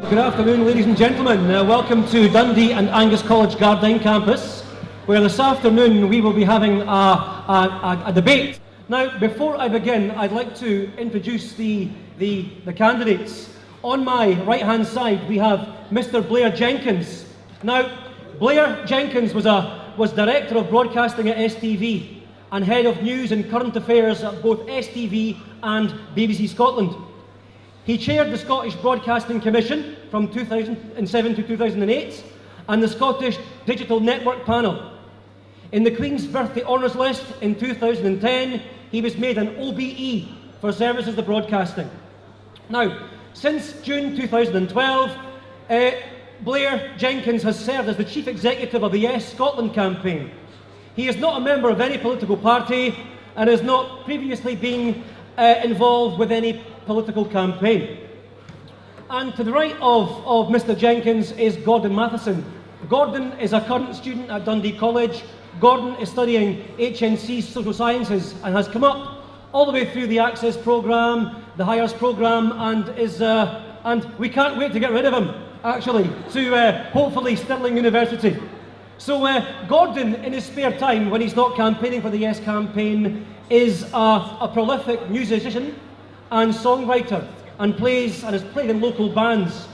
Good afternoon, ladies and gentlemen. Welcome to Dundee and Angus College Gardyne campus, where this afternoon we will be having a debate. Now, before I begin, I'd like to introduce the candidates. On my right-hand side, we have Mr. Blair Jenkins. Now, Blair Jenkins was Director of Broadcasting at STV and Head of News and Current Affairs at both STV and BBC Scotland. He chaired the Scottish Broadcasting Commission from 2007 to 2008 and the Scottish Digital Network Panel. In the Queen's Birthday Honours List in 2010, he was made an OBE for services to broadcasting. Now, since June 2012, Blair Jenkins has served as the Chief Executive of the Yes Scotland campaign. He is not a member of any political party and has not previously been involved with any political campaign. And to the right of Mr. Jenkins is Gord Matheson. Gordon is a current student at Dundee College. Gordon is studying HNC Social Sciences and has come up all the way through the Access programme, the Hires programme, and we can't wait to get rid of him, actually, to hopefully Stirling University. So Gordon, in his spare time, when he's not campaigning for the Yes campaign, is a prolific musician and songwriter and has played in local bands.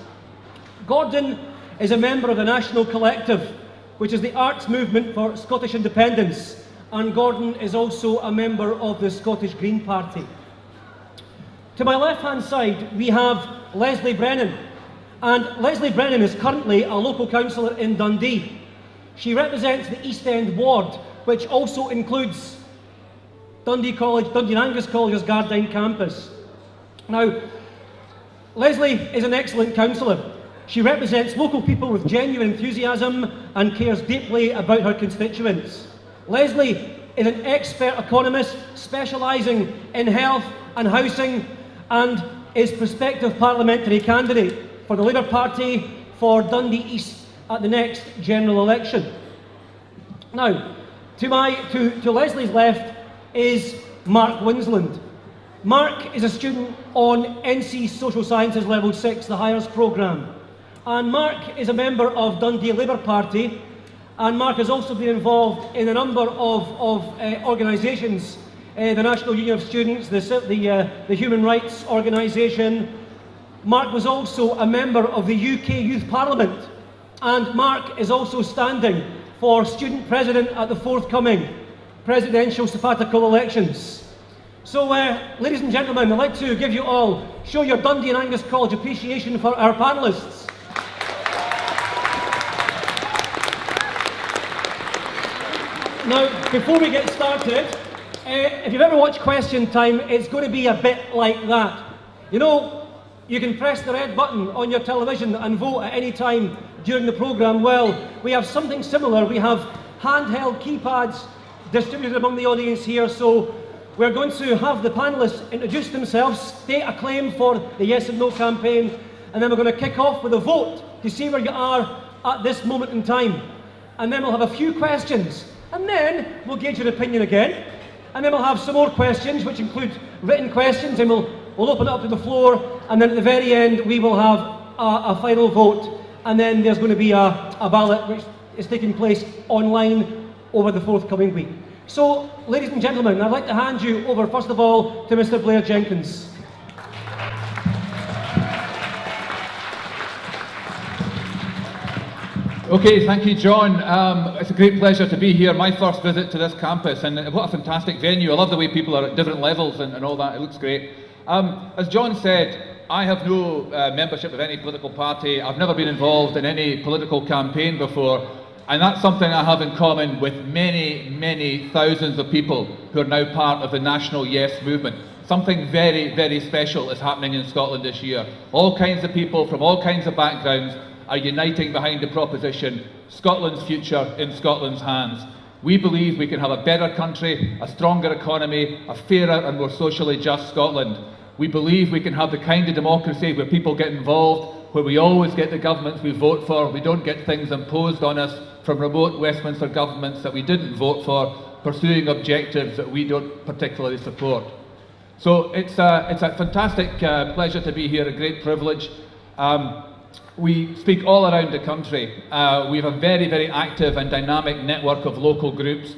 Gordon is a member of the National Collective, which is the arts movement for Scottish independence, and Gordon is also a member of the Scottish Green Party. To my left-hand side, we have Lesley Brennan, and Lesley Brennan is currently a local councillor in Dundee. She represents the East End ward, which also includes Dundee and Angus College's Gardyne campus. Now, Lesley is an excellent councillor. She represents local people with genuine enthusiasm and cares deeply about her constituents. Lesley is an expert economist specialising in health and housing and is prospective parliamentary candidate for the Labour Party for Dundee East at the next general election. Now, to Lesley's left is Marc Winsland. Marc is a student on NC Social Sciences Level 6, the Hires programme. And Marc is a member of Dundee Labour Party, and Marc has also been involved in a number of organisations, the National Union of Students, the Human Rights Organisation. Marc was also a member of the UK Youth Parliament, and Marc is also standing for student president at the forthcoming presidential sabbatical elections. So, ladies and gentlemen, I'd like to show your Dundee and Angus College appreciation for our panellists. Now, before we get started, if you've ever watched Question Time, it's going to be a bit like that. You know, you can press the red button on your television and vote at any time during the programme. Well, we have something similar. We have handheld keypads distributed among the audience here, so we're going to have the panellists introduce themselves, state a claim for the Yes and No campaign, and then we're going to kick off with a vote to see where you are at this moment in time. And then we'll have a few questions, and then we'll gauge your opinion again, and then we'll have some more questions, which include written questions, and we'll open it up to the floor, and then at the very end we will have a final vote, and then there's going to be a ballot which is taking place online over the forthcoming week. So, ladies and gentlemen, I'd like to hand you over, first of all, to Mr. Blair Jenkins. Okay, thank you, John. It's a great pleasure to be here. My first visit to this campus, and what a fantastic venue. I love the way people are at different levels and all that. It looks great. As John said, I have no membership of any political party. I've never been involved in any political campaign before. And that's something I have in common with many, many thousands of people who are now part of the national Yes movement. Something very, very special is happening in Scotland this year. All kinds of people from all kinds of backgrounds are uniting behind the proposition, Scotland's future in Scotland's hands. We believe we can have a better country, a stronger economy, a fairer and more socially just Scotland. We believe we can have the kind of democracy where people get involved, where we always get the governments we vote for, we don't get things imposed on us from remote Westminster governments that we didn't vote for, pursuing objectives that we don't particularly support. So it's a fantastic pleasure to be here, a great privilege. we speak all around the country. We have a very, very active and dynamic network of local groups,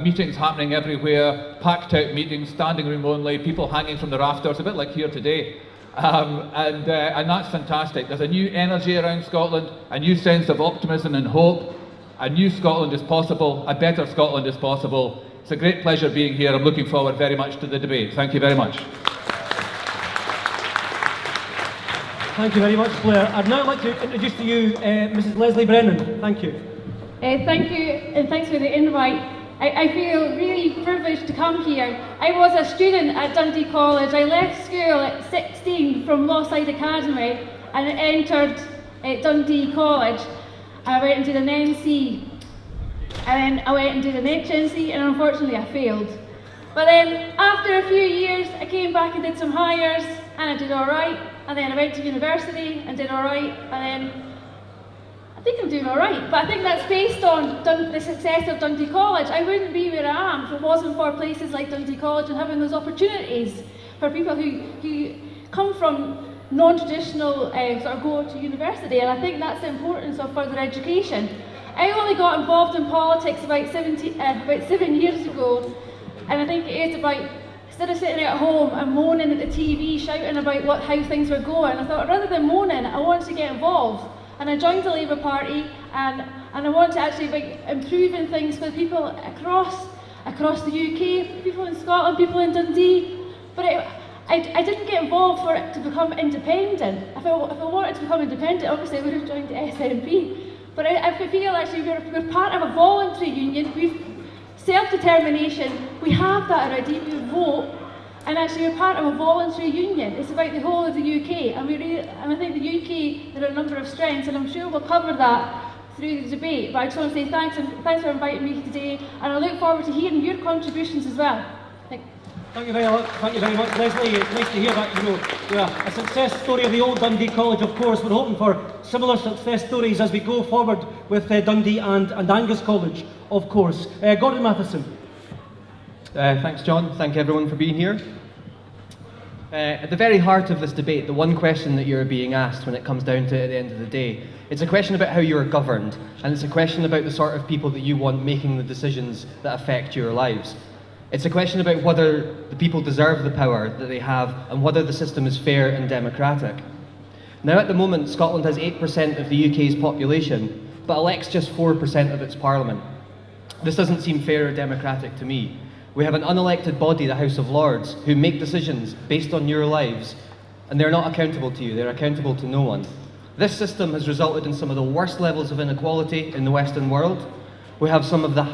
meetings happening everywhere, packed out meetings, standing room only, people hanging from the rafters, a bit like here today. And that's fantastic. There's a new energy around Scotland, a new sense of optimism and hope. A new Scotland is possible, a better Scotland is possible. It's a great pleasure being here. I'm looking forward very much to the debate. Thank you very much. Thank you very much, Blair. I'd now like to introduce to you Mrs. Lesley Brennan. Thank you. Thank you, and thanks for the invite. I feel really privileged to come here. I was a student at Dundee College. I left school at 16 from Lawside Academy and entered Dundee College. I went and did an NC, and then I went and did an HNC, and unfortunately I failed. But then after a few years, I came back and did some hires, and I did all right. And then I went to university and did all right, and then I think I'm doing all right. But I think that's based on the success of Dundee College. I wouldn't be where I am if it wasn't for places like Dundee College and having those opportunities for people who come from non-traditional sort of go to university, and I think that's the importance of further education. I only got involved in politics about 7 years ago, and I think it is about, instead of sitting at home and moaning at the TV, shouting about how things were going, I thought rather than moaning, I wanted to get involved. And I joined the Labour Party, and I want to actually be improving things for people across the UK, people in Scotland, people in Dundee. But I didn't get involved for it to become independent. If I wanted to become independent, obviously I would have joined the SNP. But I feel actually we're part of a voluntary union. We've self-determination, we have that already, we vote, and actually we're part of a voluntary union. It's about the whole of the UK, and I think the UK, there are a number of strengths, and I'm sure we'll cover that through the debate. But I just want to say thanks for inviting me today, and I look forward to hearing your contributions as well. Thank you very much, Lesley. It's nice to hear that. You know, we're a success story of the old Dundee College, of course. We're hoping for similar success stories as we go forward with Dundee and Angus College, of course. Gord Matheson. Thanks, John. Thank everyone for being here. At the very heart of this debate, the one question that you're being asked when it comes down to it at the end of the day, it's a question about how you're governed, and it's a question about the sort of people that you want making the decisions that affect your lives. It's a question about whether the people deserve the power that they have and whether the system is fair and democratic. Now, at the moment, Scotland has 8% of the UK's population, but elects just 4% of its parliament. This doesn't seem fair or democratic to me. We have an unelected body, the House of Lords, who make decisions based on your lives, and they're not accountable to you, they're accountable to no one. This system has resulted in some of the worst levels of inequality in the Western world. We have some of the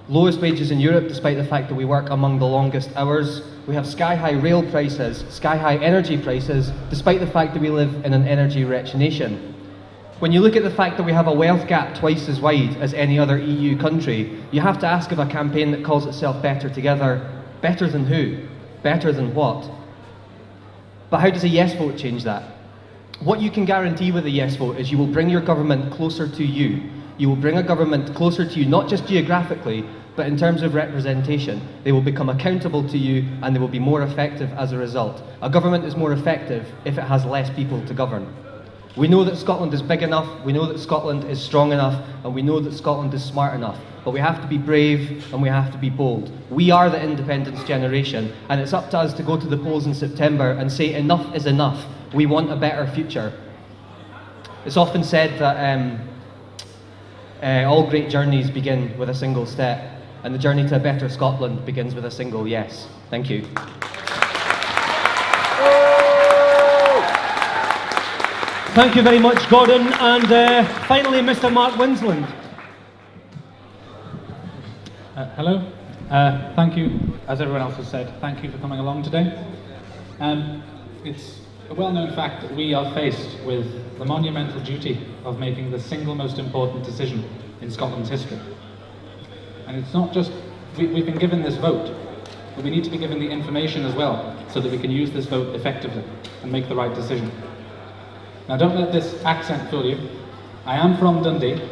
lowest wages in Europe, despite the fact that we work among the longest hours. We have sky-high rail prices, sky-high energy prices, despite the fact that we live in an energy-rich nation. When you look at the fact that we have a wealth gap twice as wide as any other EU country, you have to ask of a campaign that calls itself Better Together, better than who? Better than what? But how does a yes vote change that? What you can guarantee with a yes vote is you will bring your government closer to you. You will bring a government closer to you, not just geographically, but in terms of representation. They will become accountable to you, and they will be more effective as a result. A government is more effective if it has less people to govern. We know that Scotland is big enough, we know that Scotland is strong enough, and we know that Scotland is smart enough. But we have to be brave and we have to be bold. We are the independence generation, and it's up to us to go to the polls in September and say enough is enough. We want a better future. It's often said that all great journeys begin with a single step, and the journey to a better Scotland begins with a single yes. Thank you. Thank you very much, Gordon. And finally, Mr. Marc Winsland. Hello. Thank you, as everyone else has said, thank you for coming along today. It's a well-known fact that we are faced with the monumental duty of making the single most important decision in Scotland's history. And it's not just, we've been given this vote, but we need to be given the information as well, so that we can use this vote effectively and make the right decision. Now, don't let this accent fool you. I am from Dundee,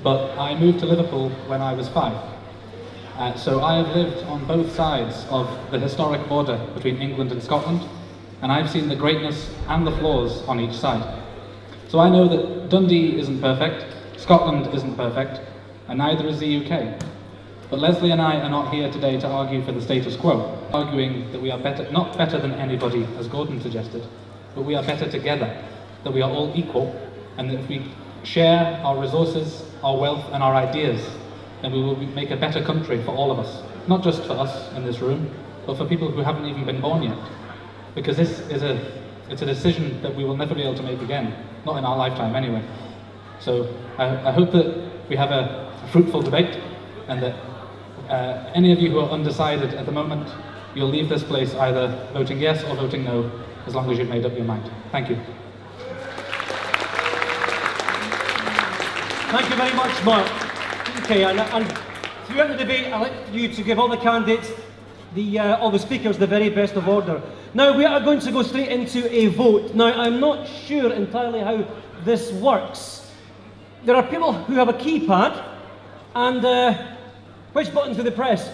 but I moved to Liverpool when I was 5. So I have lived on both sides of the historic border between England and Scotland, and I've seen the greatness and the flaws on each side. So I know that Dundee isn't perfect, Scotland isn't perfect, and neither is the UK. But Lesley and I are not here today to argue for the status quo, arguing that we are better, not better than anybody, as Gordon suggested, but we are better together, that we are all equal, and that if we share our resources, our wealth, and our ideas, then we will make a better country for all of us. Not just for us in this room, but for people who haven't even been born yet. Because this is it's a decision that we will never be able to make again, not in our lifetime anyway. So I hope that we have a fruitful debate, and that any of you who are undecided at the moment, you'll leave this place either voting yes or voting no, as long as you've made up your mind. Thank you. Thank you very much, Mark. Okay, and throughout the debate, I'd like you to give all the candidates, all the speakers, the very best of order. Now, we are going to go straight into a vote. Now, I'm not sure entirely how this works. There are people who have a keypad, and which buttons do they press?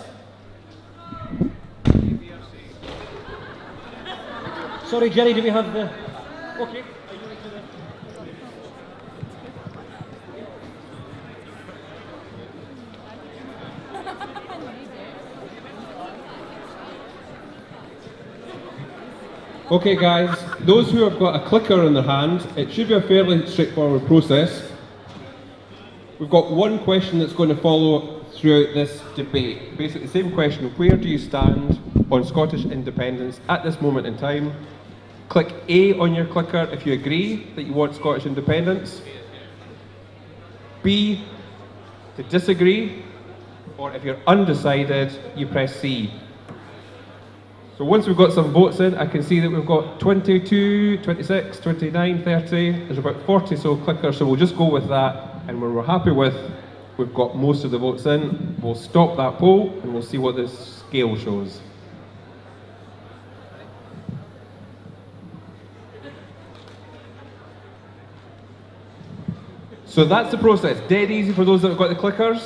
Sorry, Jerry, do we have the... Okay. Okay guys, those who have got a clicker in their hand, it should be a fairly straightforward process. We've got one question that's going to follow throughout this debate. Basically the same question: where do you stand on Scottish independence at this moment in time? Click A on your clicker if you agree that you want Scottish independence. B to disagree, or if you're undecided, you press C. So once we've got some votes in, I can see that we've got 22, 26, 29, 30, there's about 40 so clickers, so we'll just go with that, and when we're happy with, we've got most of the votes in, we'll stop that poll and we'll see what this scale shows. So that's the process, dead easy for those that have got the clickers.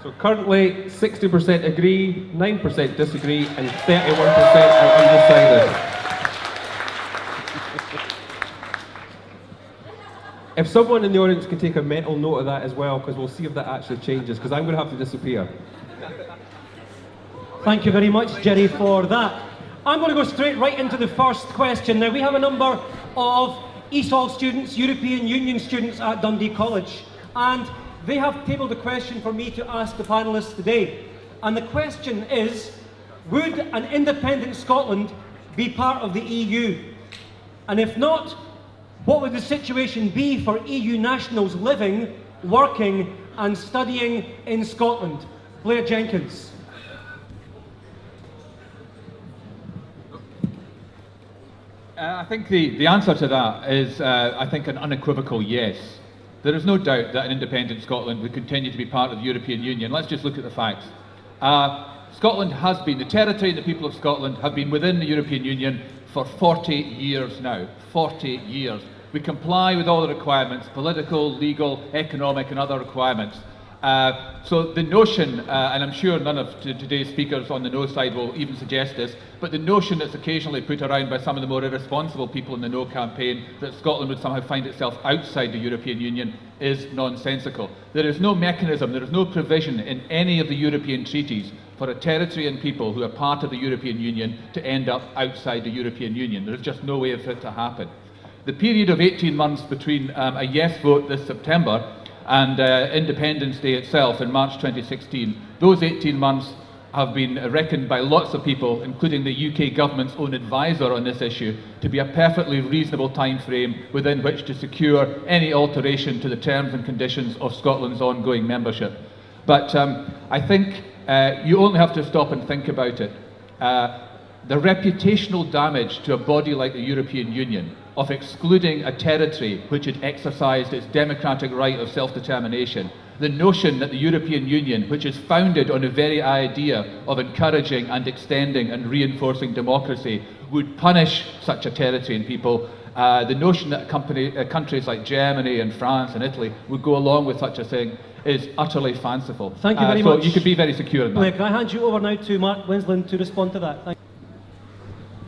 So currently 60% agree, 9% disagree, and 31% are undecided. If someone in the audience can take a mental note of that as well, because we'll see if that actually changes, because I'm going to have to disappear. Thank you very much, Jerry, for that. I'm going to go straight right into the first question. Now, we have a number of ESOL students, European Union students at Dundee College, and they have tabled a question for me to ask the panellists today. And the question is, would an independent Scotland be part of the EU? And if not, what would the situation be for EU nationals living, working and studying in Scotland? Blair Jenkins. I think the answer to that is, I think, an unequivocal yes. There is no doubt that an independent Scotland would continue to be part of the European Union. Let's just look at the facts. Scotland has been, the territory and the people of Scotland have been within the European Union for 40 years now. 40 years. We comply with all the requirements, political, legal, economic and other requirements. So the notion, and I'm sure none of today's speakers on the no side will even suggest this, but the notion that's occasionally put around by some of the more irresponsible people in the no campaign that Scotland would somehow find itself outside the European Union is nonsensical. There is no mechanism, there is no provision in any of the European treaties for a territory and people who are part of the European Union to end up outside the European Union. There is just no way for it to happen. The period of 18 months between a yes vote this September and Independence Day itself in March 2016, those 18 months have been reckoned by lots of people, including the UK government's own advisor on this issue, to be a perfectly reasonable time frame within which to secure any alteration to the terms and conditions of Scotland's ongoing membership. But I think you only have to stop and think about it. The reputational damage to a body like the European Union of excluding a territory which had exercised its democratic right of self-determination, the notion that the European Union, which is founded on the very idea of encouraging and extending and reinforcing democracy, would punish such a territory and people, the notion that countries like Germany and France and Italy would go along with such a thing is utterly fanciful. Thank you very much. So you could be very secure in that. Can I hand you over now to Marc Winsland to respond to that? Thank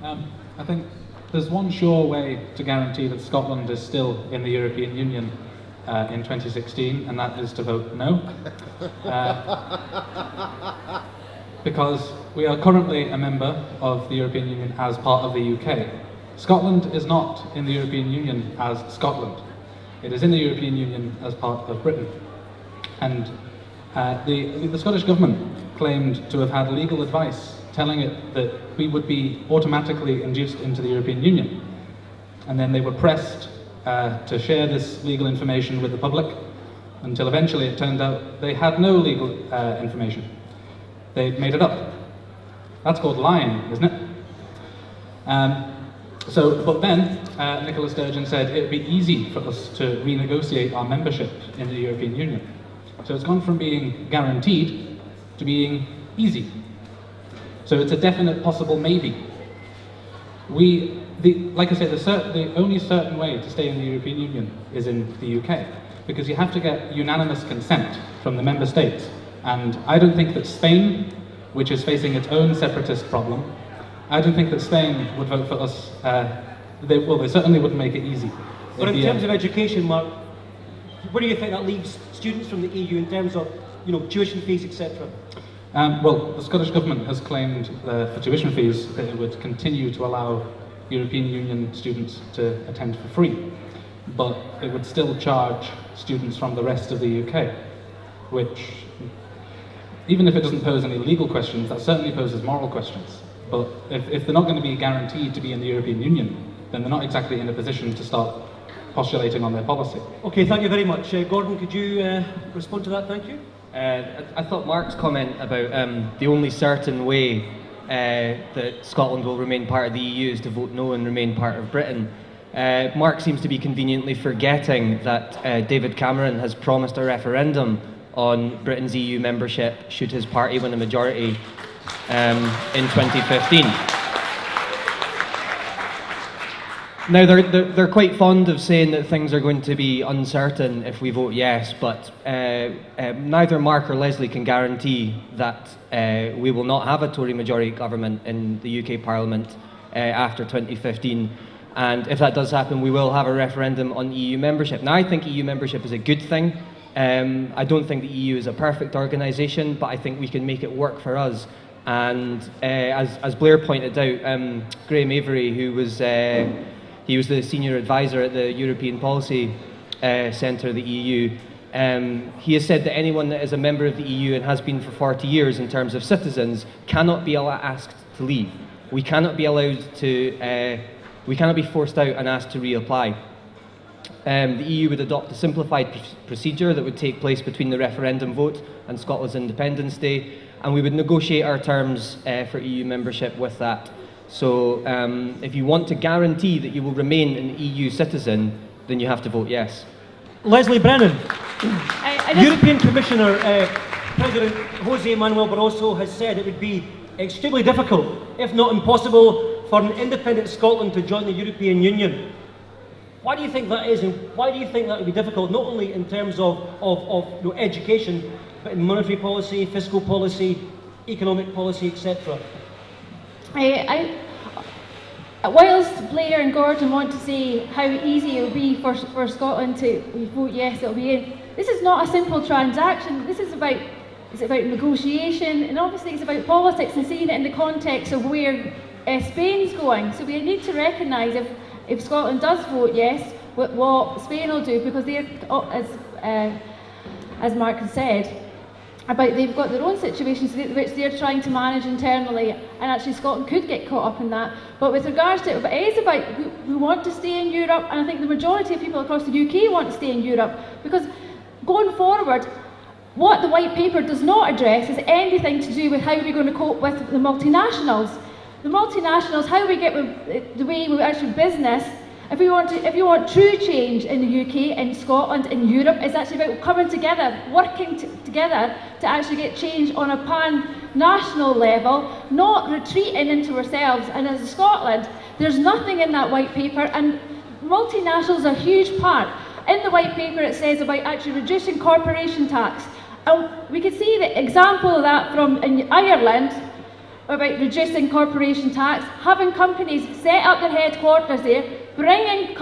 you. I think there's one sure way to guarantee that Scotland is still in the European Union in 2016, and that is to vote no. Because we are currently a member of the European Union as part of the UK. Scotland is not in the European Union as Scotland. It is in the European Union as part of Britain. And the Scottish Government claimed to have had legal advice telling it that we would be automatically induced into the European Union. And then they were pressed to share this legal information with the public, until eventually it turned out they had no legal information. They'd made it up. That's called lying, isn't it? But then Nicola Sturgeon said it would be easy for us to renegotiate our membership in the European Union. So it's gone from being guaranteed to being easy. So it's a definite possible maybe. Like I said, the only certain way to stay in the European Union is in the UK, because you have to get unanimous consent from the member states. And I don't think that Spain, which is facing its own separatist problem, I don't think that Spain would vote for us. They certainly wouldn't make it easy. But in terms of education, Mark, where do you think that leaves students from the EU in terms of, tuition fees, etc.? Well, the Scottish Government has claimed for tuition fees that it would continue to allow European Union students to attend for free, but it would still charge students from the rest of the UK, which, even if it doesn't pose any legal questions, that certainly poses moral questions. But if they're not going to be guaranteed to be in the European Union, then they're not exactly in a position to start postulating on their policy. Okay, thank you very much. Gordon, could you respond to that? Thank you. I thought Mark's comment about the only certain way that Scotland will remain part of the EU is to vote no and remain part of Britain. Mark seems to be conveniently forgetting that David Cameron has promised a referendum on Britain's EU membership should his party win a majority in 2015. Now, they're quite fond of saying that things are going to be uncertain if we vote yes, but neither Mark or Lesley can guarantee that we will not have a Tory majority government in the UK Parliament after 2015. And if that does happen, we will have a referendum on EU membership. Now, I think EU membership is a good thing. I don't think the EU is a perfect organisation, but I think we can make it work for us. And as Blair pointed out, Graham Avery, who was he was the senior advisor at the European Policy Centre of the EU. He has said that anyone that is a member of the EU and has been for 40 years in terms of citizens cannot be asked to leave. We cannot be allowed to, we cannot be forced out and asked to reapply. The EU would adopt a simplified procedure that would take place between the referendum vote and Scotland's Independence Day, and we would negotiate our terms for EU membership with that. So if you want to guarantee that you will remain an EU citizen, then you have to vote yes. Lesley Brennan. European Commissioner President Jose Manuel Barroso has said it would be extremely difficult, if not impossible, for an independent Scotland to join the European Union. Why do you think that is, and why do you think that would be difficult, not only in terms of education, but in monetary policy, fiscal policy, economic policy, etc.? Whilst Blair and Gordon want to say how easy it will be for Scotland to vote yes, it'll be in, this is not a simple transaction. This is about negotiation, and obviously it's about politics and seeing it in the context of where Spain's going. So we need to recognise if Scotland does vote yes, what Spain will do, because they're, as Mark has said, they've got their own situations which they're trying to manage internally, and actually Scotland could get caught up in that. But with regards to it is about we want to stay in Europe, and I think the majority of people across the UK want to stay in Europe, because going forward, what the white paper does not address is anything to do with how we're going to cope with the multinationals. The multinationals, how we get with the way we actually business. If you want true change in the UK, in Scotland, in Europe, it's actually about coming together, working together to actually get change on a pan-national level, not retreating into ourselves. And as Scotland, there's nothing in that white paper, and multinationals are a huge part. In the white paper it says about actually reducing corporation tax. And we can see the example of that from in Ireland. about reducing corporation tax, having companies set up their headquarters there, bringing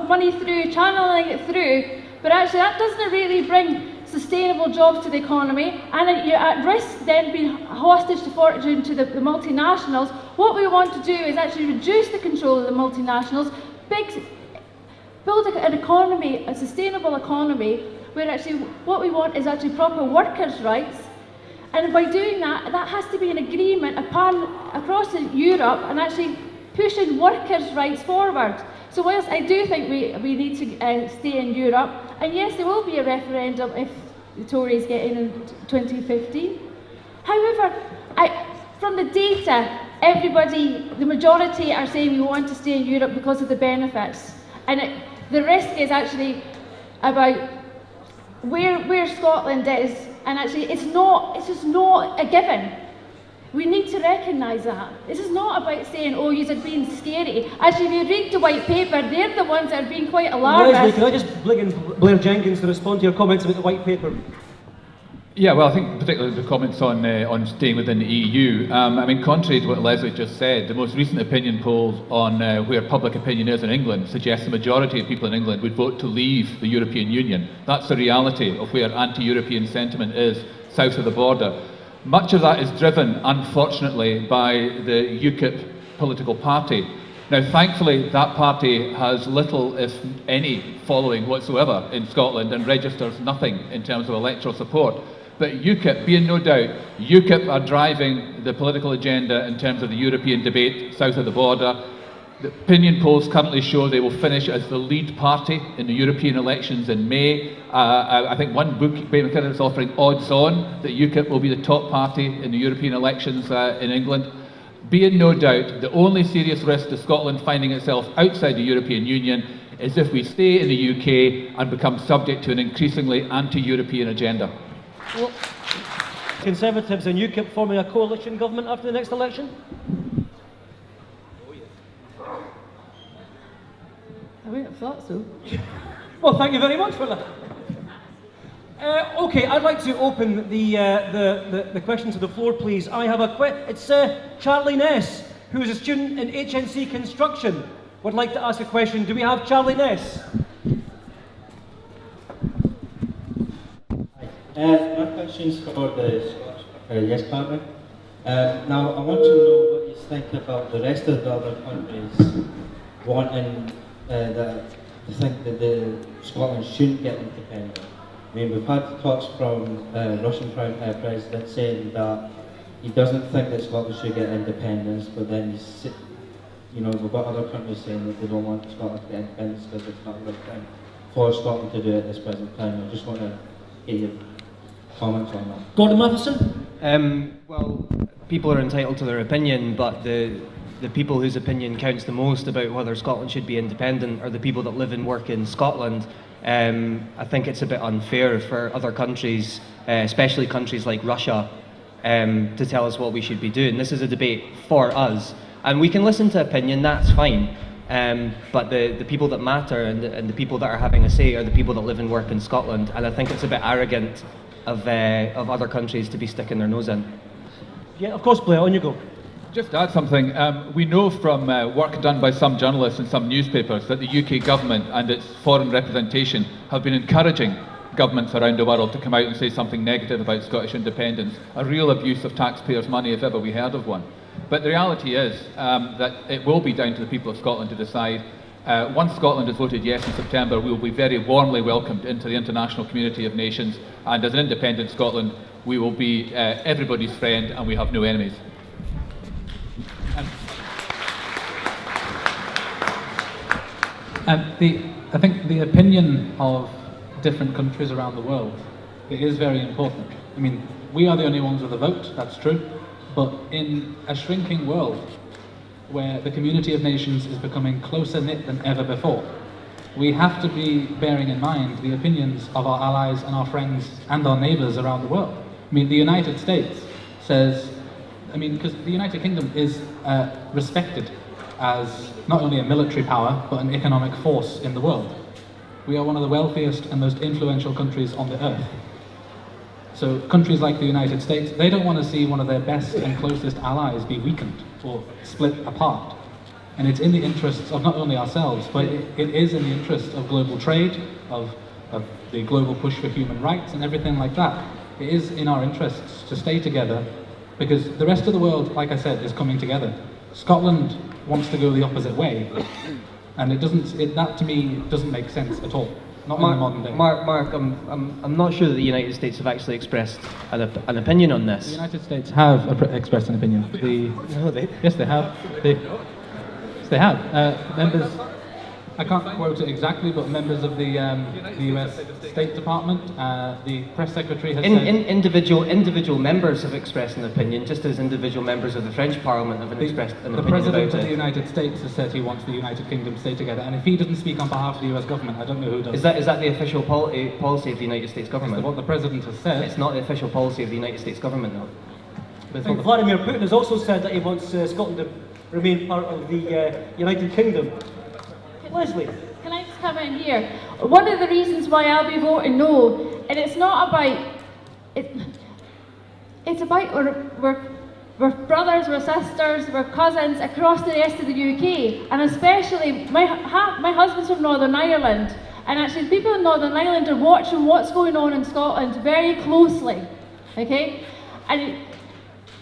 money through, channeling it through, but actually that doesn't really bring sustainable jobs to the economy, and you're at risk then being hostage to fortune to the multinationals. What we want to do is actually reduce the control of the multinationals, build an economy, a sustainable economy, where actually what we want is actually proper workers' rights. And by doing that, that has to be an agreement across Europe and actually pushing workers' rights forward. So whilst I do think we need to stay in Europe, and yes, there will be a referendum if the Tories get in 2015. However, from the data, the majority are saying we want to stay in Europe because of the benefits. And the risk is actually about where Scotland is, and actually it's just not a given. We need to recognise that. This is not about saying, oh, you're being scary. Actually, if you read the white paper, they're the ones that are being quite alarmist. Lesley, can I just bring in Blair Jenkins to respond to your comments about the white paper? Yeah, well, I think particularly the comments on staying within the EU. I mean, contrary to what Lesley just said, the most recent opinion polls on where public opinion is in England suggest the majority of people in England would vote to leave the European Union. That's the reality of where anti-European sentiment is south of the border. Much of that is driven, unfortunately, by the UKIP political party. Now, thankfully, that party has little, if any, following whatsoever in Scotland and registers nothing in terms of electoral support. But UKIP, be in no doubt, UKIP are driving the political agenda in terms of the European debate south of the border. The opinion polls currently show they will finish as the lead party in the European elections in May. I think one book is offering odds on that UKIP will be the top party in the European elections in England. Be in no doubt, the only serious risk to Scotland finding itself outside the European Union is if we stay in the UK and become subject to an increasingly anti-European agenda. Well, Conservatives and UKIP forming a coalition government after the next election? I wouldn't have thought so. Well, thank you very much for that. Okay, I'd like to open the questions to the floor, please. I have it's Charlie Ness, who is a student in HNC Construction, would like to ask a question. Do we have Charlie Ness? My question's for the Scottish Yes Party. Now, I want to know what you think about the rest of the other countries wanting to think that Scotland shouldn't get independent. I mean, we've had talks from Russian President saying that he doesn't think that Scotland should get independence, but then we've got other countries saying that they don't want Scotland to get independence because it's not the right thing for Scotland to do at this present time. I just want to get your comments on that. Gord Matheson? Well, people are entitled to their opinion, but the people whose opinion counts the most about whether Scotland should be independent are the people that live and work in Scotland. I think it's a bit unfair for other countries, especially countries like Russia, to tell us what we should be doing. This is a debate for us, and we can listen to opinion, that's fine. But the people that matter and the people that are having a say are the people that live and work in Scotland, and I think it's a bit arrogant of other countries to be sticking their nose in. Yeah, of course, Blair, on you go. Just to add something, we know from work done by some journalists and some newspapers that the UK government and its foreign representation have been encouraging governments around the world to come out and say something negative about Scottish independence, a real abuse of taxpayers' money if ever we heard of one. But the reality is that it will be down to the people of Scotland to decide. Once Scotland has voted yes in September, we will be very warmly welcomed into the international community of nations, and as an independent Scotland, we will be everybody's friend and we have no enemies. I think the opinion of different countries around the world, it is very important. I mean, we are the only ones with a vote, that's true, but in a shrinking world where the community of nations is becoming closer knit than ever before, we have to be bearing in mind the opinions of our allies and our friends and our neighbours around the world. I mean, the United States says, because the United Kingdom is respected as not only a military power, but an economic force in the world. We are one of the wealthiest and most influential countries on the earth. So countries like the United States, they don't want to see one of their best and closest allies be weakened or split apart. And it's in the interests of not only ourselves, but it is in the interest of global trade, of the global push for human rights and everything like that. It is in our interests to stay together, because the rest of the world, like I said, is coming together. Scotland wants to go the opposite way, and that to me doesn't make sense at all. Not in the modern day. Mark, I'm not sure that the United States have actually expressed an opinion on this. The United States have expressed an opinion. Yes, they have. Yes, they have. Members, I can't quote it exactly, but members of the US State Department, the press secretary has said... Individual members have expressed an opinion, just as individual members of the French Parliament have expressed an opinion about it. The President of the United States has said he wants the United Kingdom to stay together, and if he doesn't speak on behalf of the US government, I don't know who does. Is that the official policy of the United States government? That's what the President has said. It's not the official policy of the United States government, though. I think Vladimir Putin has also said that he wants Scotland to remain part of the United Kingdom. Lesley. Can I just come in here? One of the reasons why I'll be voting no, and it's not about it's about we're brothers, we're sisters, we're cousins across the rest of the UK, and especially my husband's from Northern Ireland, and actually people in Northern Ireland are watching what's going on in Scotland very closely, okay? And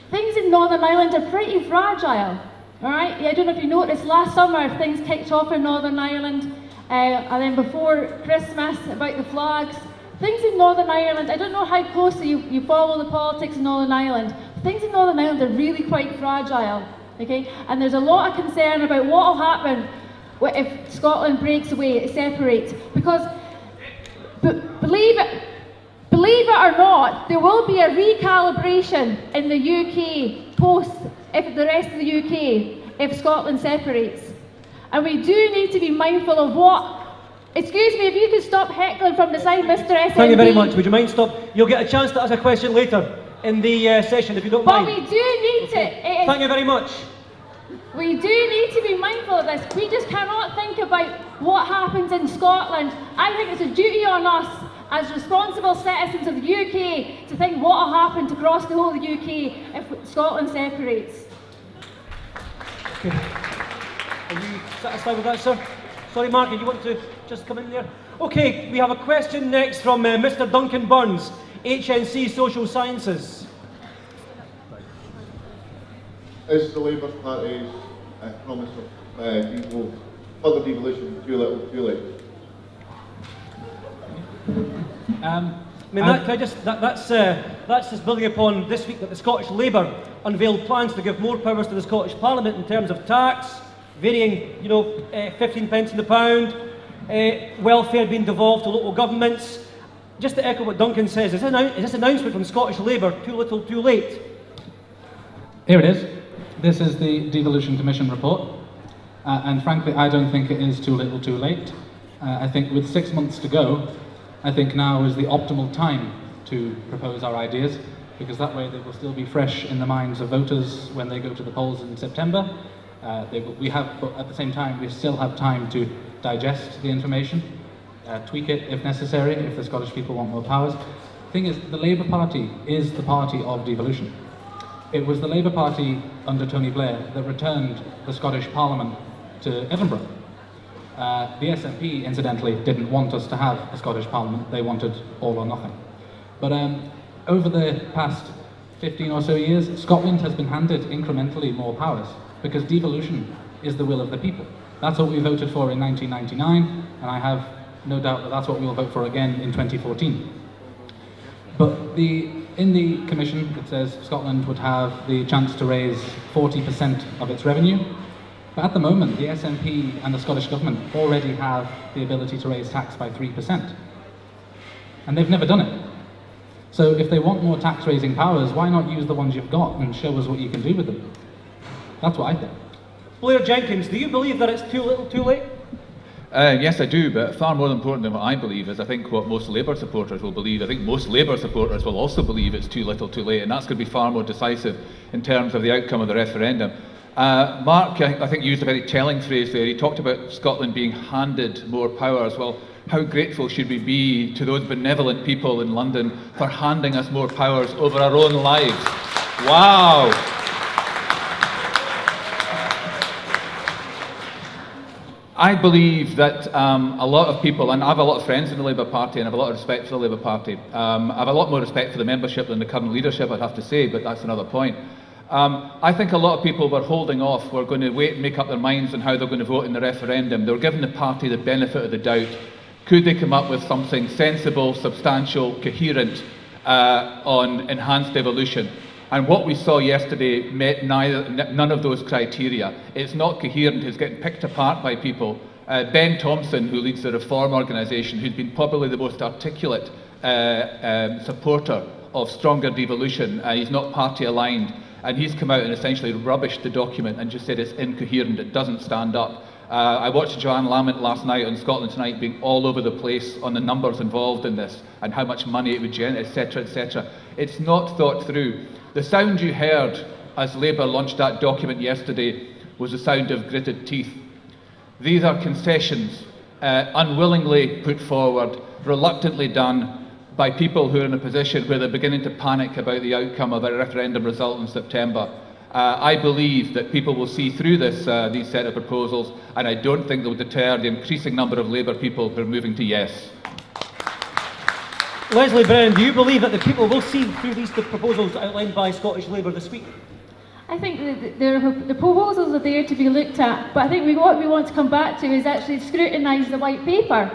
things in Northern Ireland are pretty fragile. All right, I don't know if you noticed, last summer things kicked off in Northern Ireland, and then before Christmas, about the flags. Things in Northern Ireland, I don't know how closely you follow the politics in Northern Ireland, but things in Northern Ireland are really quite fragile, okay? And there's a lot of concern about what will happen if Scotland breaks away, it separates. Because, believe it or not, there will be a recalibration in the UK post if the rest of the UK, if Scotland separates. And we do need to be mindful of what... Excuse me, if you could stop heckling from the side, Mr. SNP. Thank you very much. Would you mind stop? You'll get a chance to ask a question later in the session, if you don't mind. But we do need to... Thank you very much. We do need to be mindful of this. We just cannot think about what happens in Scotland. I think it's a duty on us as responsible citizens of the UK to think what will happen across the whole of the UK if Scotland separates. Okay. Are you satisfied with that, sir? Sorry, Mark, do you want to just come in there? Okay, we have a question next from Mr. Duncan Burns, HNC Social Sciences. Is the Labour Party's promise of further devolution too little, too late? That's just building upon this week that the Scottish Labour unveiled plans to give more powers to the Scottish Parliament in terms of tax, varying, 15 pence in the pound, welfare being devolved to local governments. Just to echo what Duncan says, is this announcement from Scottish Labour too little, too late? Here it is. This is the Devolution Commission report, and frankly, I don't think it is too little, too late. I think with 6 months to go, I think now is the optimal time to propose our ideas, because that way they will still be fresh in the minds of voters when they go to the polls in September. But at the same time, we still have time to digest the information, tweak it if necessary, if the Scottish people want more powers. The thing is, the Labour Party is the party of devolution. It was the Labour Party under Tony Blair that returned the Scottish Parliament to Edinburgh. The SNP, incidentally, didn't want us to have a Scottish Parliament. They wanted all or nothing. But over the past 15 or so years, Scotland has been handed incrementally more powers, because devolution is the will of the people. That's what we voted for in 1999, and I have no doubt that that's what we will vote for again in 2014. But in the Commission, it says Scotland would have the chance to raise 40% of its revenue. But at the moment, the SNP and the Scottish Government already have the ability to raise tax by 3%. And they've never done it. So if they want more tax-raising powers, why not use the ones you've got and show us what you can do with them? That's what I think. Blair Jenkins, do you believe that it's too little, too late? Yes, I do, but far more important than what I believe is I think what most Labour supporters will believe. I think most Labour supporters will also believe it's too little, too late, and that's going to be far more decisive in terms of the outcome of the referendum. Mark, I think, used a very telling phrase there. He talked about Scotland being handed more powers. Well, how grateful should we be to those benevolent people in London for handing us more powers over our own lives? Wow! I believe that a lot of people, and I have a lot of friends in the Labour Party and I have a lot of respect for the Labour Party. I have a lot more respect for the membership than the current leadership, I'd have to say, but that's another point. I think a lot of people were holding off, were going to wait and make up their minds on how they're going to vote in the referendum. They were giving the party the benefit of the doubt. Could they come up with something sensible, substantial, coherent on enhanced devolution? And what we saw yesterday met none of those criteria. It's not coherent, it's getting picked apart by people. Ben Thompson, who leads the Reform organisation, who's been probably the most articulate supporter of stronger devolution, he's not party aligned, and he's come out and essentially rubbished the document and just said it's incoherent, it doesn't stand up. I watched Joanne Lamont last night on Scotland Tonight being all over the place on the numbers involved in this and how much money it would generate, etc., etc. It's not thought through. The sound you heard as Labour launched that document yesterday was the sound of gritted teeth. These are concessions unwillingly put forward, reluctantly done by people who are in a position where they're beginning to panic about the outcome of a referendum result in September. I believe that people will see through these set of proposals, and I don't think they'll deter the increasing number of Labour people who are moving to yes. Lesley Brennan, do you believe that the people will see through these proposals outlined by Scottish Labour this week? I think the proposals are there to be looked at, but I think what we want to come back to is actually scrutinise the white paper.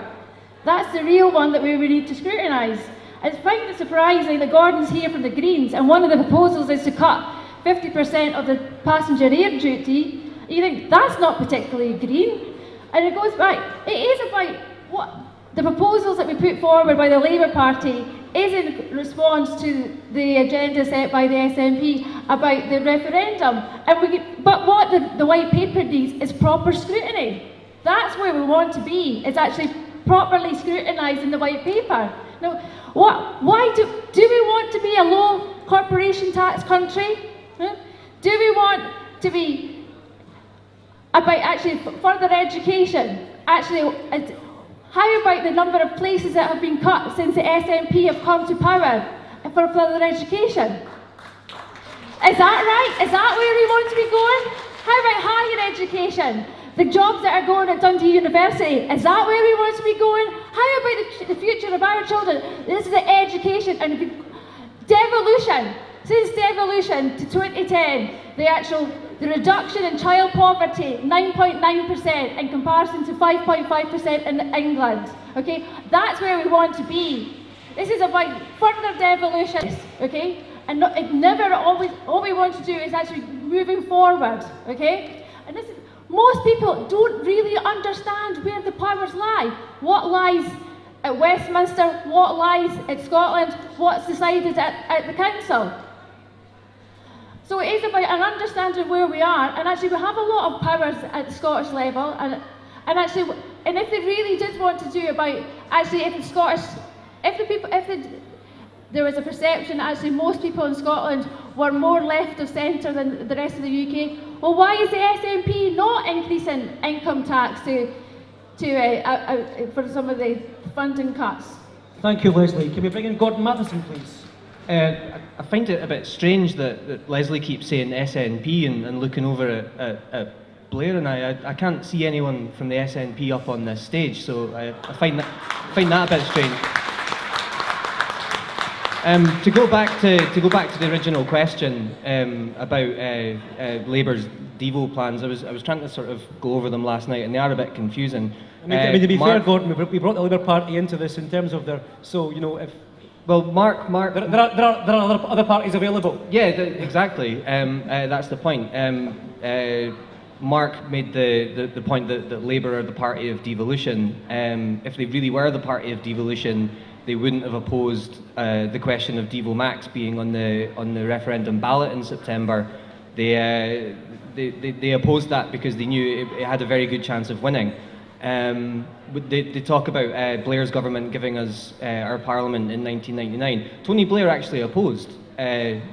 That's the real one that we need to scrutinise. I find it surprising that Gordon's here from the Greens, and one of the proposals is to cut 50% of the passenger air duty. You think that's not particularly green? And it goes back, it is about what the proposals that we put forward by the Labour Party is in response to the agenda set by the SNP about the referendum. But what the white paper needs is proper scrutiny. That's where we want to be, is actually properly scrutinising the white paper. Now, why do we want to be a low corporation tax country? Do we want to be about actually further education? Actually, how about the number of places that have been cut since the SNP have come to power for further education? Is that right? Is that where we want to be going? How about higher education? The jobs that are going at Dundee University, is that where we want to be going? How about the future of our children? This is the education and devolution. Since devolution to 2010, the reduction in child poverty, 9.9% in comparison to 5.5% in England. Okay, that's where we want to be. This is about further devolution. Okay, and it never always. All we want to do is actually moving forward. Okay, and this is, most people don't really understand where the powers lie. What lies at Westminster? What lies at Scotland? What's decided at the council? So it is about an understanding where we are, and actually we have a lot of powers at the Scottish level, and if they really did want to do about actually there was a perception that actually most people in Scotland were more left of centre than the rest of the UK. Well, why is the SNP not increasing income tax for some of the funding cuts? Thank you, Lesley. Can we bring in Gord Matheson, please? I find it a bit strange that Lesley keeps saying SNP and looking over at Blair and I can't see anyone from the SNP up on this stage, so I find that a bit strange. To go back to the original question about Labour's Devo plans, I was trying to sort of go over them last night, and they are a bit confusing. I mean, to be fair, Gordon, we brought the Labour Party into this in terms of their. So you know, if well, Mark, there are other parties available. Yeah, exactly. That's the point. Mark made the point that Labour are the party of devolution. If they really were the party of devolution, they wouldn't have opposed the question of Devo Max being on the referendum ballot in September. They opposed that because they knew it had a very good chance of winning. They talk about Blair's government giving us our parliament in 1999. Tony Blair actually opposed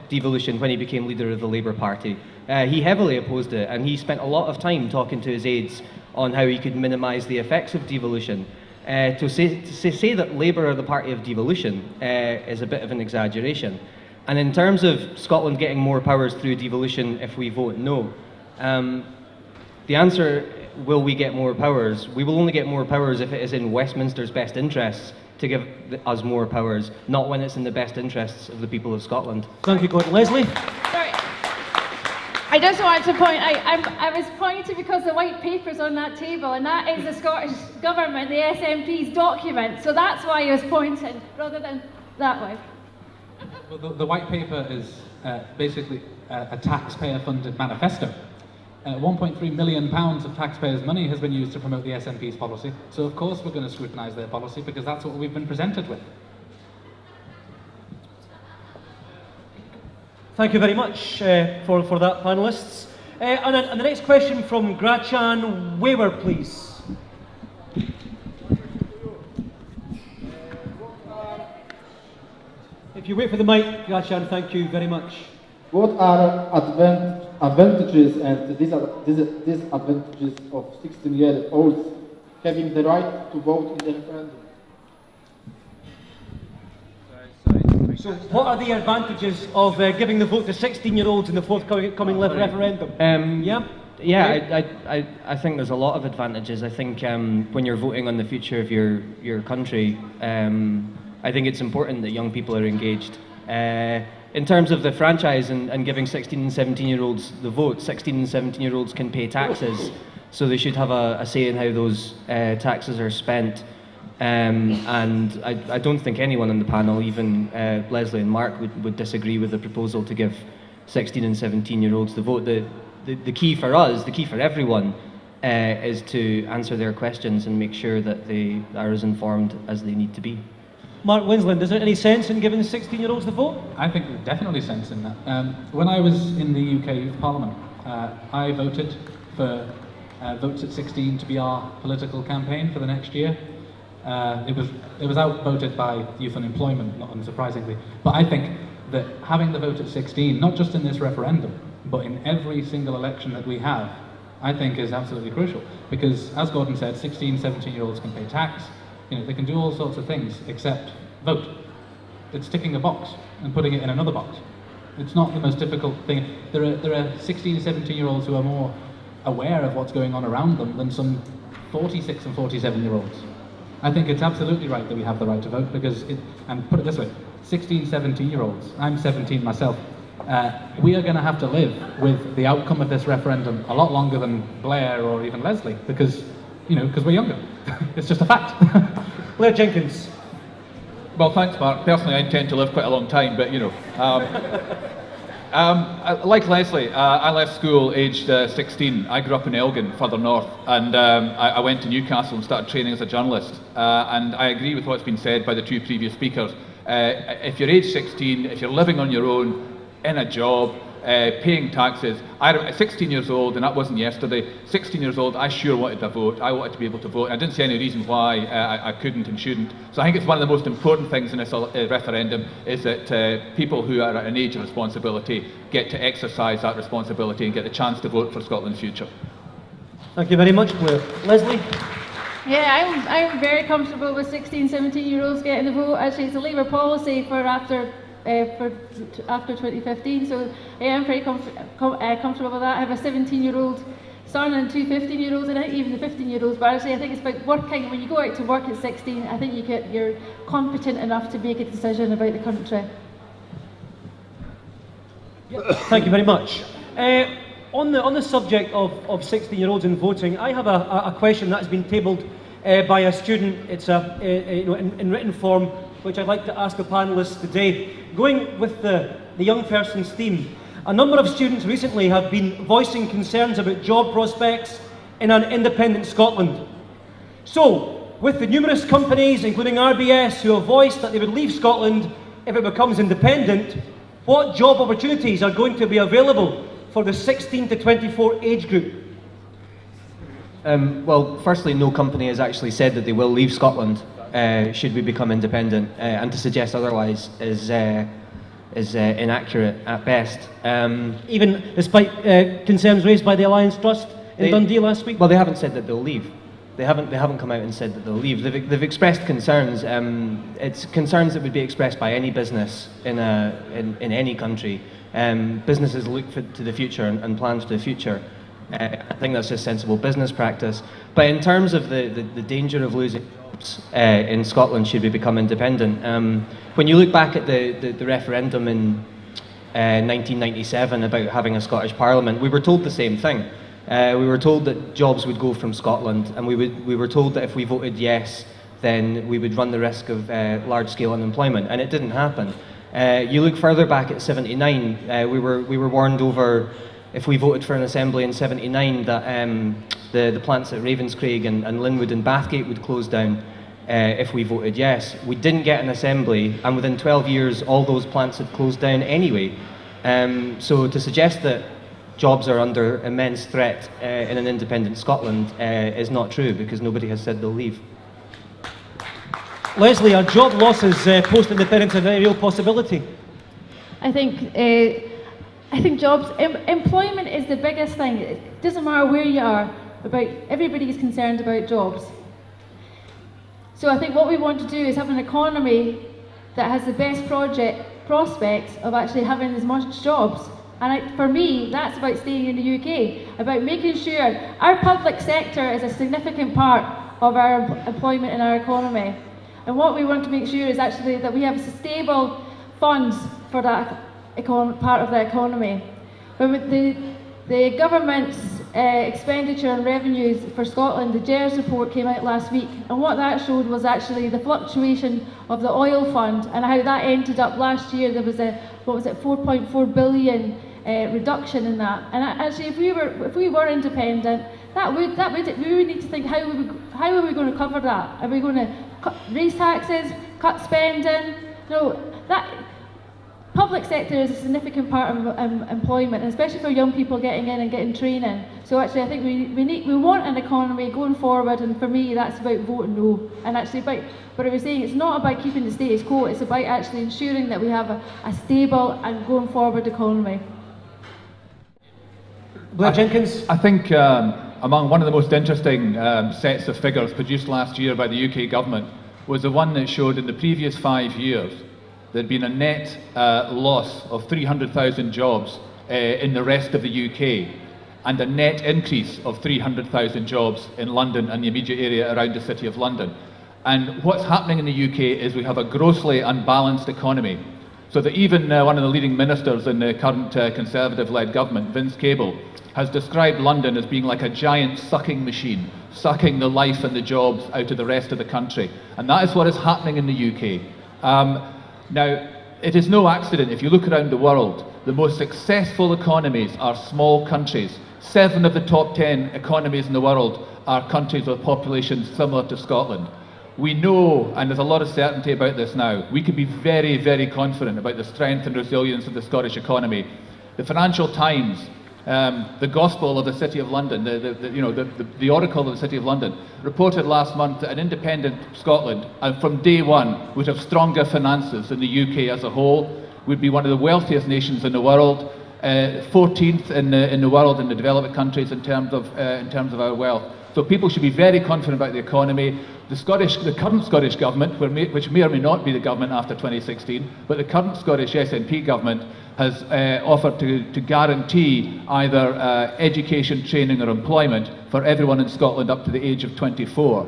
devolution when he became leader of the Labour Party. He heavily opposed it, and he spent a lot of time talking to his aides on how he could minimise the effects of devolution. To say that Labour are the party of devolution is a bit of an exaggeration. And in terms of Scotland getting more powers through devolution if we vote no, the answer, will we get more powers? We will only get more powers if it is in Westminster's best interests to give us more powers, not when it's in the best interests of the people of Scotland. Thank you, Gord. Lesley? Sorry. I just wanted to point, I was pointing because the white paper's on that table, and that is the Scottish Government, the SNP's document, so that's why I was pointing, rather than that way. Well, the white paper is basically a taxpayer-funded manifesto. 1.3 million pounds of taxpayers' money has been used to promote the SNP's policy, so of course we're going to scrutinise their policy because that's what we've been presented with. Thank you very much for that, panellists. And the next question from Grachan Waver, please. If you wait for the mic, Grachan, thank you very much. What are advantages and disadvantages of 16-year-olds having the right to vote in the referendum? So, what are the advantages of giving the vote to 16-year-olds in the forthcoming referendum? I think there's a lot of advantages. I think when you're voting on the future of your country, I think it's important that young people are engaged. In terms of the franchise and giving 16 and 17-year-olds the vote, 16 and 17-year-olds can pay taxes, so they should have a say in how those taxes are spent. And I don't think anyone on the panel, even Lesley and Marc, would disagree with the proposal to give 16 and 17-year-olds the vote. The key for us, the key for everyone, is to answer their questions and make sure that they are as informed as they need to be. Marc Winsland, is there any sense in giving the 16-year-olds the vote? I think there's definitely sense in that. When I was in the UK Youth Parliament, I voted for Votes at 16 to be our political campaign for the next year. It was outvoted by youth unemployment, not unsurprisingly. But I think that having the vote at 16, not just in this referendum, but in every single election that we have, I think is absolutely crucial. Because, as Gordon said, 16, 17-year-olds can pay tax. You know, they can do all sorts of things except vote. It's ticking a box and putting it in another box. It's not the most difficult thing. There are 16, 17-year-olds who are more aware of what's going on around them than some 46 and 47-year-olds. I think it's absolutely right that we have the right to vote because, and put it this way, 16, 17-year-olds, I'm 17 myself, we are going to have to live with the outcome of this referendum a lot longer than Blair or even Lesley because we're younger. It's just a fact. Blair Jenkins. Well, thanks, Marc. Personally, I intend to live quite a long time, but like Lesley, I left school aged 16. I grew up in Elgin, further north, and I went to Newcastle and started training as a journalist. And I agree with what's been said by the two previous speakers. If you're age 16, if you're living on your own, in a job, paying taxes. I'm 16 years old, and that wasn't yesterday. 16 years old, I sure wanted to vote. I wanted to be able to vote. I didn't see any reason why I couldn't and shouldn't. So I think it's one of the most important things in this referendum is that people who are at an age of responsibility get to exercise that responsibility and get the chance to vote for Scotland's future. Thank you very much, Blair. Lesley? Yeah, I'm very comfortable with 16, 17-year-olds getting the vote. Actually, it's a Labour policy for after 2015, so yeah, I'm very comfortable with that. I have a 17-year-old son and two 15-year-olds, and even the 15-year-olds. But actually, I think it's about working. When you go out to work at 16, I think you're competent enough to make a decision about the country. Thank you very much. On the subject of 16-year-olds and voting, I have a question that has been tabled by a student. It's in written form, which I'd like to ask the panellists today. Going with the young person's theme, a number of students recently have been voicing concerns about job prospects in an independent Scotland. So, with the numerous companies, including RBS, who have voiced that they would leave Scotland if it becomes independent, what job opportunities are going to be available for the 16 to 24 age group? Well, firstly, no company has actually said that they will leave Scotland should we become independent, and to suggest otherwise is inaccurate at best. Even despite concerns raised by the Alliance Trust in Dundee last week? Well, they haven't said that they'll leave. They haven't come out and said that they'll leave. They've expressed concerns. It's concerns that would be expressed by any business in any country. Businesses look to the future and plan for the future. I think that's just sensible business practice. But in terms of the danger of losing jobs in Scotland should we become independent, when you look back at the referendum in 1997 about having a Scottish Parliament, we were told the same thing. We were told that jobs would go from Scotland, and we were told that if we voted yes, then we would run the risk of large-scale unemployment, and it didn't happen. You look further back at '79, we were warned over, if we voted for an assembly in '79, that the plants at Ravenscraig and Linwood and Bathgate would close down if we voted yes. We didn't get an assembly, and within 12 years, all those plants had closed down anyway. So to suggest that jobs are under immense threat in an independent Scotland is not true, because nobody has said they'll leave. Lesley, are job losses post-independence a very real possibility? I think jobs, employment is the biggest thing. It doesn't matter where you are, everybody is concerned about jobs. So I think what we want to do is have an economy that has the best prospects of actually having as much jobs. And for me, that's about staying in the UK, about making sure our public sector is a significant part of our employment in our economy. And what we want to make sure is actually that we have stable funds for that part of the economy. But with the government's expenditure and revenues for Scotland, the GERS report came out last week, and what that showed was actually the fluctuation of the oil fund and how that ended up last year. There was a 4.4 billion reduction in that. And actually, if we were independent, we would need to think how are we going to cover that? Are we going to raise taxes, cut spending? No, that public sector is a significant part of employment, and especially for young people getting in and getting training. So actually, I think we want an economy going forward, and for me, that's about voting no. And actually, but I was saying it's not about keeping the status quo. It's about actually ensuring that we have a stable and going forward economy. Blair Jenkins? I think among one of the most interesting sets of figures produced last year by the UK government was the one that showed in the previous 5 years there'd been a net loss of 300,000 jobs in the rest of the UK, and a net increase of 300,000 jobs in London and the immediate area around the City of London. And what's happening in the UK is we have a grossly unbalanced economy, so that even one of the leading ministers in the current Conservative-led government, Vince Cable, has described London as being like a giant sucking machine, sucking the life and the jobs out of the rest of the country. And that is what is happening in the UK. Now, it is no accident, if you look around the world, the most successful economies are small countries. 7 of the top 10 economies in the world are countries with populations similar to Scotland. We know, and there's a lot of certainty about this now, we can be very, very confident about the strength and resilience of the Scottish economy. The Financial Times, the Gospel of the City of London, the Oracle of the City of London, reported last month that an independent Scotland, from day one, would have stronger finances than the UK as a whole, would be one of the wealthiest nations in the world, 14th in the world in the developed countries in terms of our wealth. So people should be very confident about the economy. The current Scottish government, which may or may not be the government after 2016, but the current Scottish SNP government has offered to guarantee either education, training or employment for everyone in Scotland up to the age of 24.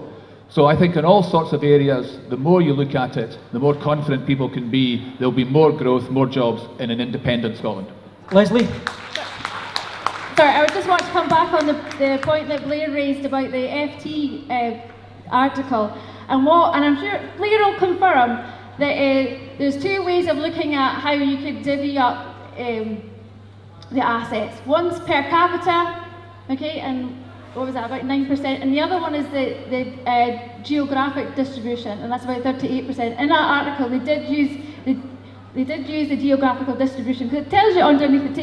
So I think in all sorts of areas, the more you look at it, the more confident people can be, there'll be more growth, more jobs in an independent Scotland. Lesley? Sorry, I just want to come back on the point that Blair raised about the FT article, and I'm sure Blair will confirm that there's 2 ways of looking at how you could divvy up the assets. One's per capita, okay, and what was that, about 9%, and the other one is the geographic distribution, and that's about 38%. In that article, they did use the geographical distribution, because it tells you underneath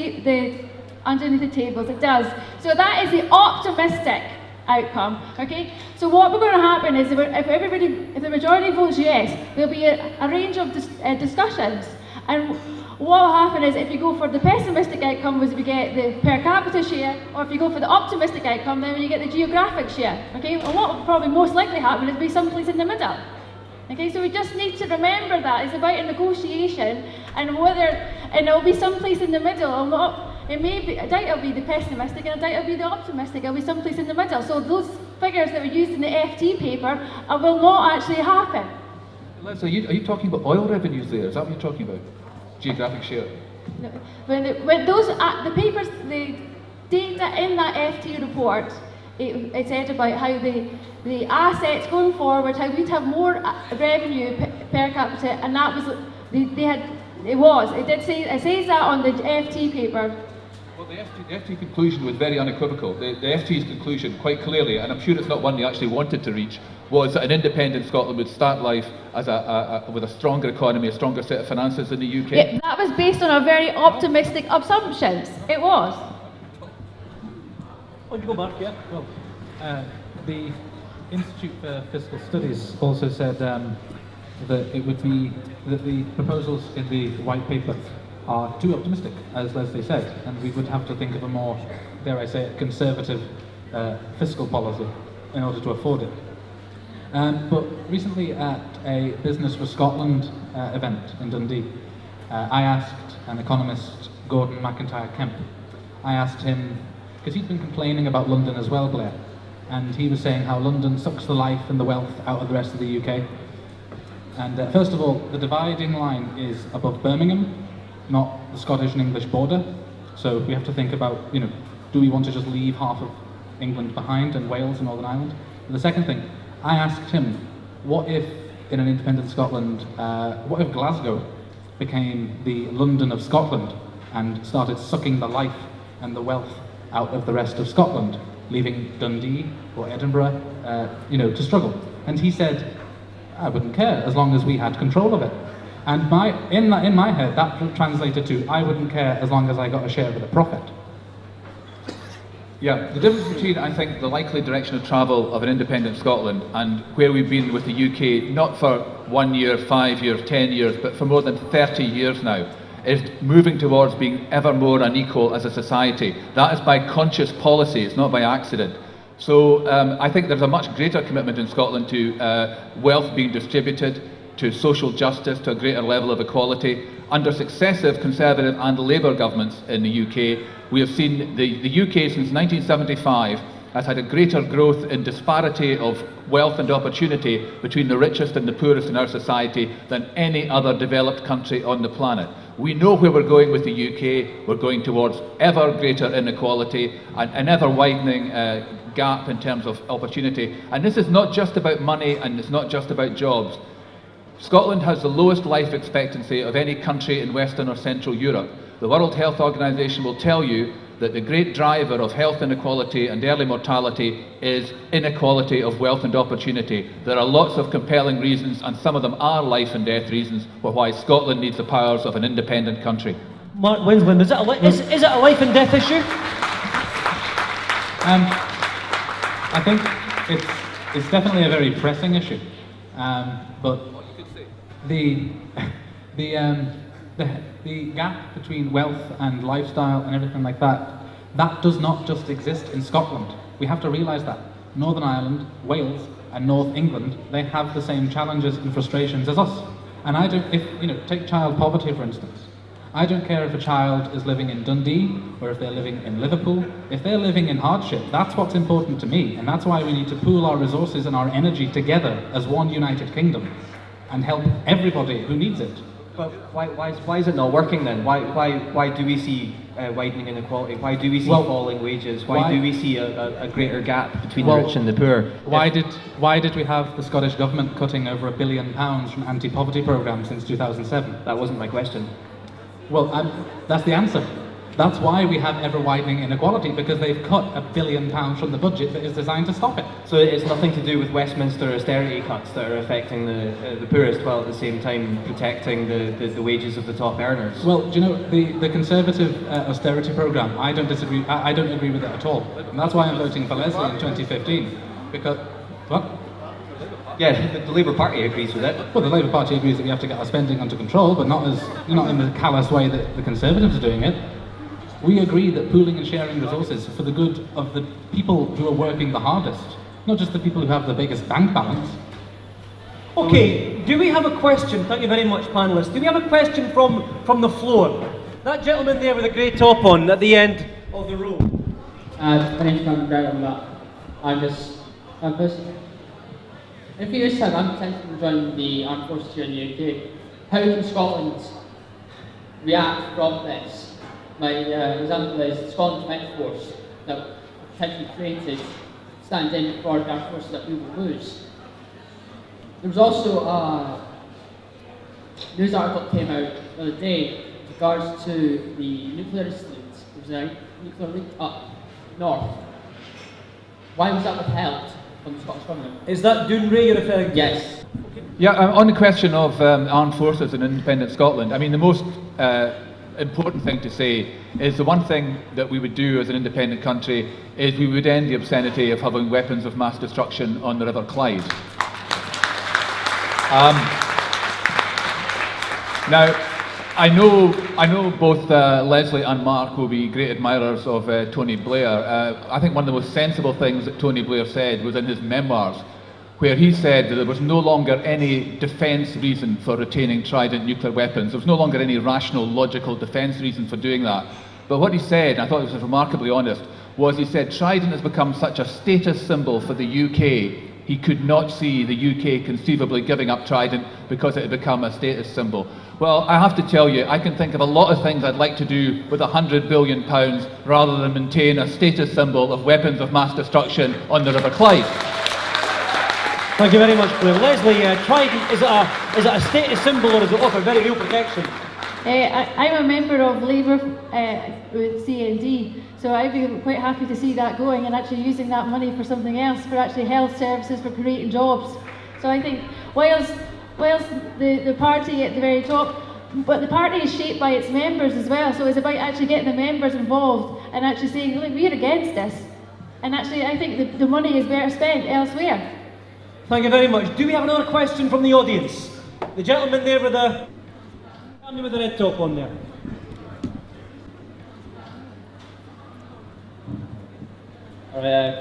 the tables, it does. So that is the optimistic outcome, okay? So what we're going to happen is if the majority votes yes, there'll be a range of discussions. And what will happen is if you go for the pessimistic outcome, was we get the per capita share, or if you go for the optimistic outcome, then you get the geographic share. Okay, and what will probably most likely happen is be someplace in the middle. Okay, so we just need to remember that it's about a negotiation, and it'll be someplace in the middle. I doubt it'll be the pessimistic, and I doubt it'll be the optimistic. It'll be someplace in the middle. So those figures that were used in the FT paper will not actually happen. Lesley, are you talking about oil revenues there? Is that what you're talking about? Geographic share? No, when those the papers, the data in that FT report, it said about how the assets going forward, how we'd have more revenue per capita, and that was it says that on the FT paper. Well, the FT conclusion was very unequivocal. The FT's conclusion, quite clearly, and I'm sure it's not one they actually wanted to reach, was that an independent Scotland would start life as with a stronger economy, a stronger set of finances than the UK. Yeah, that was based on a very optimistic assumptions. It was. On you go, Mark, yeah. Well, the Institute for Fiscal Studies also said that it would be that the proposals in the white paper are too optimistic, as Lesley said, and we would have to think of a more, dare I say it, conservative fiscal policy in order to afford it. But recently at a Business for Scotland event in Dundee, I asked an economist, Gordon Kemp, I asked him, because he'd been complaining about London as well, Blair, and he was saying how London sucks the life and the wealth out of the rest of the UK. And first of all, the dividing line is above Birmingham, not the Scottish and English border. So we have to think about, do we want to just leave half of England behind and Wales and Northern Ireland? And the second thing, I asked him, what if in an independent Scotland, what if Glasgow became the London of Scotland and started sucking the life and the wealth out of the rest of Scotland, leaving Dundee or Edinburgh, to struggle? And he said, I wouldn't care as long as we had control of it. And in my head, that translated to, I wouldn't care as long as I got a share of the profit. Yeah, the difference between, I think, the likely direction of travel of an independent Scotland and where we've been with the UK, not for 1 year, 5 years, 10 years, but for more than 30 years now, is moving towards being ever more unequal as a society. That is by conscious policy, it's not by accident. So I think there's a much greater commitment in Scotland to wealth being distributed, to social justice, to a greater level of equality. Under successive Conservative and Labour governments in the UK, we have seen the UK since 1975 has had a greater growth in disparity of wealth and opportunity between the richest and the poorest in our society than any other developed country on the planet. We know where we're going with the UK. We're going towards ever greater inequality and an ever widening gap in terms of opportunity. And this is not just about money, and it's not just about jobs. Scotland has the lowest life expectancy of any country in Western or Central Europe. The World Health Organization will tell you that the great driver of health inequality and early mortality is inequality of wealth and opportunity. There are lots of compelling reasons, and some of them are life and death reasons, for why Scotland needs the powers of an independent country. Marc Winsland, is it a life and death issue? I think it's definitely a very pressing issue, but the gap between wealth and lifestyle and everything like that does not just exist in Scotland. We have to realise that Northern Ireland, Wales, and North England, they have the same challenges and frustrations as us. And take child poverty for instance. I don't care if a child is living in Dundee or if they're living in Liverpool. If they're living in hardship, that's what's important to me, and that's why we need to pool our resources and our energy together as one united kingdom and help everybody who needs it. But why is it not working then? Why do we see widening inequality? Why do we see falling wages? Why do we see a greater gap between the rich and the poor? Why did we have the Scottish Government cutting over £1 billion from anti-poverty programmes since 2007? That wasn't my question. Well, that's the answer. That's why we have ever-widening inequality, because they've cut £1 billion from the budget that is designed to stop it. So it's nothing to do with Westminster austerity cuts that are affecting the poorest, while at the same time protecting the wages of the top earners. Well, do you know, the Conservative austerity programme, I don't agree with it at all. And that's why I'm voting for Lesley in 2015. Because, what? Yeah, the Labour Party agrees with it. Well, the Labour Party agrees that we have to get our spending under control, but not in the callous way that the Conservatives are doing it. We agree that pooling and sharing resources for the good of the people who are working the hardest, not just the people who have the biggest bank balance. Okay, do we have a question? Thank you very much, panellists. Do we have a question from the floor? That gentleman there with the grey top on at the end of the row. My name's Gardyne on Angus campus. In a few years' time, I'm potentially to join the armed forces here in the UK. How can Scotland react from this? My example is the Scotland Defence Force that potentially created stand in for the armed forces that we will lose. There was also a news article that came out the other day with regards to the nuclear incident. There was a nuclear leak up north. Why was that withheld from the Scottish Government? Is that Dounreay you're referring to? Yes. Yeah, on the question of armed forces in independent Scotland, I mean, the most important thing to say is the one thing that we would do as an independent country is we would end the obscenity of having weapons of mass destruction on the River Clyde. Now, I know both Lesley and Marc will be great admirers of Tony Blair. I think one of the most sensible things that Tony Blair said was in his memoirs, where he said that there was no longer any defence reason for retaining Trident nuclear weapons. There was no longer any rational, logical defence reason for doing that. But what he said, and I thought it was remarkably honest, was he said Trident has become such a status symbol for the UK, he could not see the UK conceivably giving up Trident because it had become a status symbol. Well, I have to tell you, I can think of a lot of things I'd like to do with £100 billion rather than maintain a status symbol of weapons of mass destruction on the River Clyde. Thank you very much, Blair. Lesley, Trident, is it a status symbol or does it offer very real protection? I'm a member of Labour with CND, so I'd be quite happy to see that going and actually using that money for something else, for actually health services, for creating jobs. So I think whilst the party at the very top, but the party is shaped by its members as well, so it's about actually getting the members involved and actually saying, look, we're against this. And actually I think the money is better spent elsewhere. Thank you very much. Do we have another question from the audience? The gentleman there with the red top on there.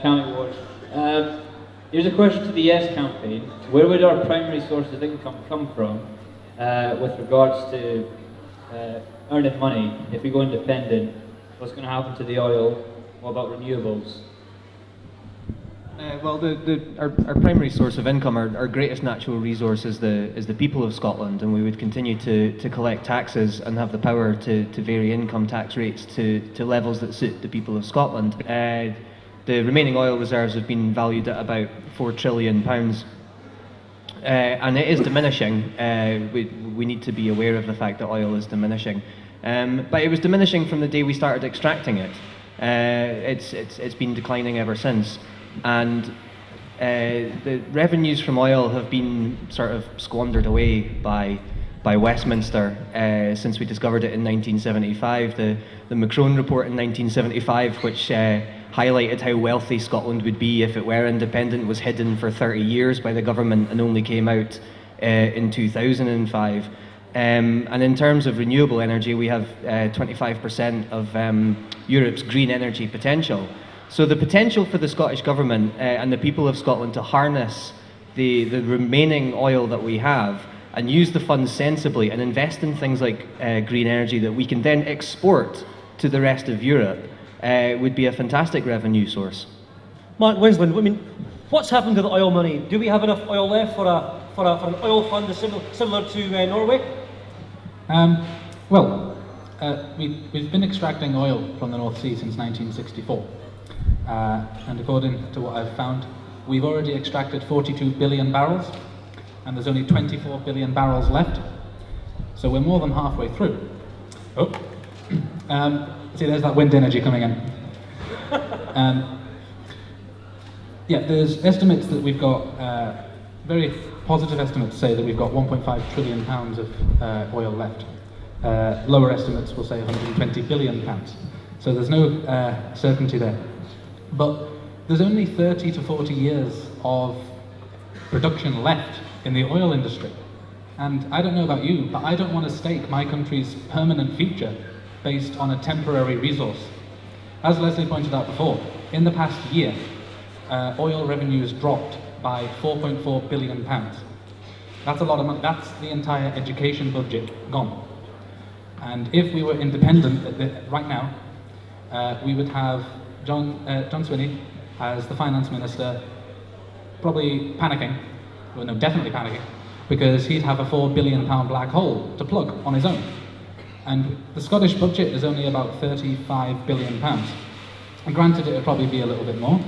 County Ward. Here's a question to the Yes campaign. Where would our primary sources of income come from with regards to earning money? If we go independent, what's going to happen to the oil? What about renewables? Well, our primary source of income, our greatest natural resource is the people of Scotland, and we would continue to collect taxes and have the power to vary income tax rates to levels that suit the people of Scotland. The remaining oil reserves have been valued at about £4 trillion, and it is diminishing. We need to be aware of the fact that oil is diminishing, but it was diminishing from the day we started extracting it. It's been declining ever since. And the revenues from oil have been sort of squandered away by Westminster since we discovered it in 1975. The Macron report in 1975, which highlighted how wealthy Scotland would be if it were independent, was hidden for 30 years by the government and only came out in 2005. And in terms of renewable energy, we have 25% of Europe's green energy potential. So the potential for the Scottish Government and the people of Scotland to harness the remaining oil that we have and use the funds sensibly and invest in things like green energy that we can then export to the rest of Europe would be a fantastic revenue source. Marc Winsland, I mean, what's happened to the oil money? Do we have enough oil left for an oil fund similar to Norway? We've been extracting oil from the North Sea since 1964. And according to what I've found, we've already extracted 42 billion barrels, and there's only 24 billion barrels left. So we're more than halfway through. See, there's that wind energy coming in. There's estimates that we've got, very positive estimates say that we've got 1.5 trillion pounds of oil left. Lower estimates will say 120 billion pounds. So there's no certainty there. But there's only 30 to 40 years of production left in the oil industry. And I don't know about you, but I don't want to stake my country's permanent future based on a temporary resource. As Lesley pointed out before, in the past year, oil revenues dropped by £4.4 billion. That's a lot of money. That's the entire education budget gone. And if we were independent right now, we would have John Swinney as the finance minister, probably panicking, well, no, definitely panicking, because he'd have a £4 billion black hole to plug on his own. And the Scottish budget is only about £35 billion. And granted, it would probably be a little bit more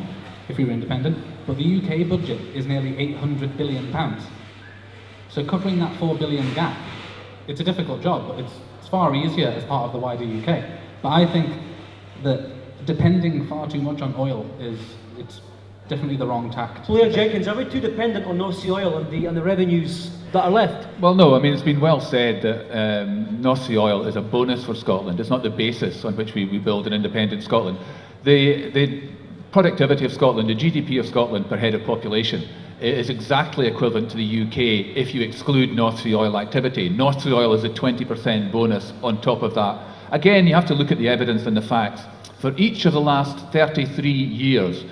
if we were independent, but the UK budget is nearly £800 billion. So covering that £4 billion gap, it's a difficult job, but it's far easier as part of the wider UK. But I think that depending far too much on oil it's definitely the wrong tact. Blair Jenkins, are we too dependent on North Sea oil and the revenues that are left? Well, no, I mean, it's been well said that North Sea oil is a bonus for Scotland. It's not the basis on which we build an independent Scotland. The productivity of Scotland, the GDP of Scotland per head of population, is exactly equivalent to the UK if you exclude North Sea oil activity. North Sea oil is a 20% bonus on top of that. Again, you have to look at the evidence and the facts. For each of the last 33 years,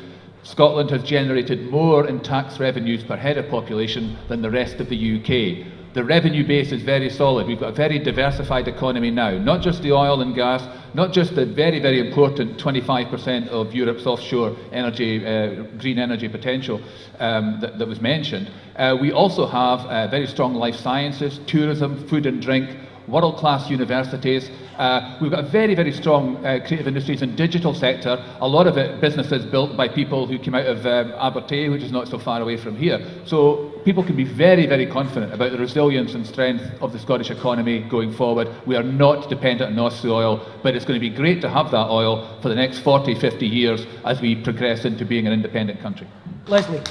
Scotland has generated more in tax revenues per head of population than the rest of the UK. The revenue base is very solid. We've got a very diversified economy now, not just the oil and gas, not just the very, very important 25% of Europe's offshore energy, green energy potential that was mentioned. We also have very strong life sciences, tourism, food and drink, world-class universities. We've got a very, very strong creative industries and digital sector. A lot of it businesses built by people who came out of Aberdeen, which is not so far away from here. So people can be very, very confident about the resilience and strength of the Scottish economy going forward. We are not dependent on North Sea oil, but it's going to be great to have that oil for the next 40, 50 years as we progress into being an independent country. Lesley.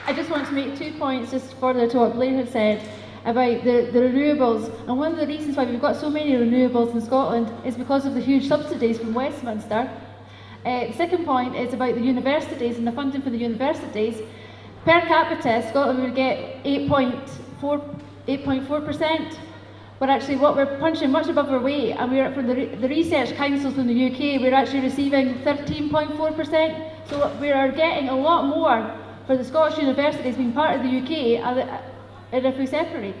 I just want to make 2 points just further to what Blair had said about the renewables. And one of the reasons why we've got so many renewables in Scotland is because of the huge subsidies from Westminster. The second point is about the universities and the funding for the universities. Per capita, Scotland would get 8.4%. But actually what we're punching much above our weight, and we're from the research councils in the UK, we're actually receiving 13.4%. So we are getting a lot more for the Scottish universities being part of the UK, and if we separate.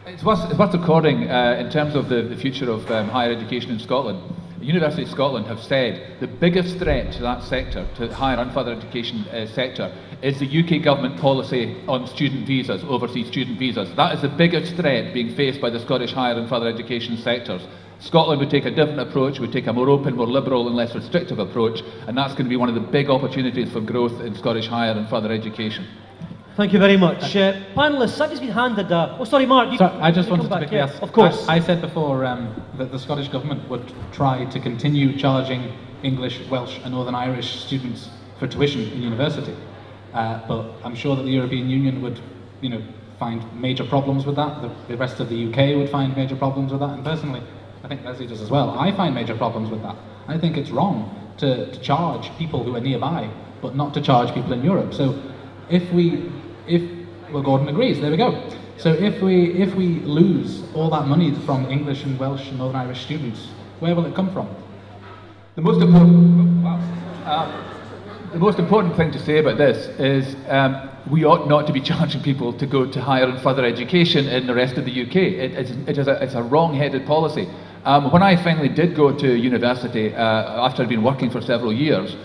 It's worth recording in terms of the future of higher education in Scotland. The University of Scotland have said the biggest threat to that sector, to the higher and further education sector, is the UK government policy on student visas, overseas student visas. That is the biggest threat being faced by the Scottish higher and further education sectors. Scotland would take a different approach, would take a more open, more liberal and less restrictive approach, and that's going to be one of the big opportunities for growth in Scottish higher and further education. Thank you very much. Panellists, I've just been handed oh sorry Mark. I just wanted to quickly ask. Of course. I said before that the Scottish Government would try to continue charging English, Welsh and Northern Irish students for tuition in university. But I'm sure that the European Union would, find major problems with that. The rest of the UK would find major problems with that. And personally, I think Lesley does as well. I find major problems with that. I think it's wrong to charge people who are nearby, but not to charge people in Europe. So well, Gordon agrees, there we go. So if we lose all that money from English and Welsh and Northern Irish students, where will it come from? The most important thing to say about this is we ought not to be charging people to go to higher and further education in the rest of the UK. It's a wrong-headed policy. When I finally did go to university after I'd been working for several years,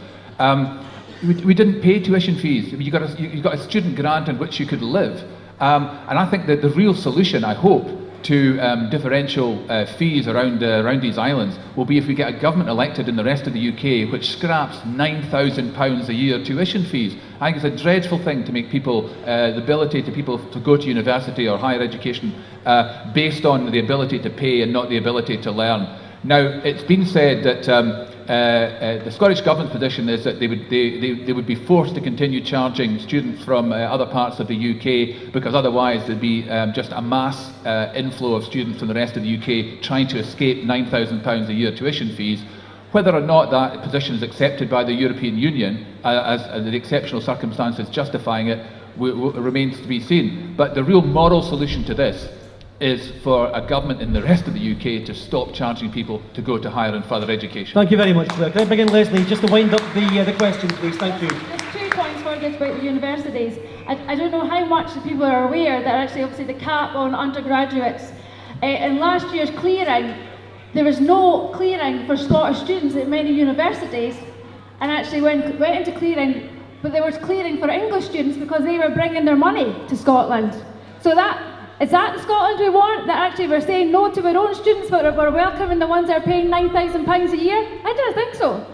we didn't pay tuition fees. You got a student grant in which you could live. And I think that the real solution, I hope, to differential fees around these islands will be if we get a government elected in the rest of the UK which scraps £9,000 a year tuition fees. I think it's a dreadful thing to make people, the ability to people to go to university or higher education based on the ability to pay and not the ability to learn. Now, it's been said that the Scottish Government's position is that they would be forced to continue charging students from other parts of the UK because otherwise there'd be just a mass inflow of students from the rest of the UK trying to escape £9,000 a year tuition fees. Whether or not that position is accepted by the European Union as the exceptional circumstances justifying it remains to be seen. But the real moral solution to this is for a government in the rest of the UK to stop charging people to go to higher and further education. Thank you very much, Blair. Can I bring in Lesley just to wind up the question, please? Thank you. Just 2 points for this about the universities. I don't know how much the people are aware that actually obviously the cap on undergraduates in last year's clearing, there was no clearing for Scottish students at many universities, and actually went into clearing, but there was clearing for English students because they were bringing their money to Scotland. So is that the Scotland we want? That actually we're saying no to our own students, but we're welcoming the ones that are paying £9,000 a year? I don't think so.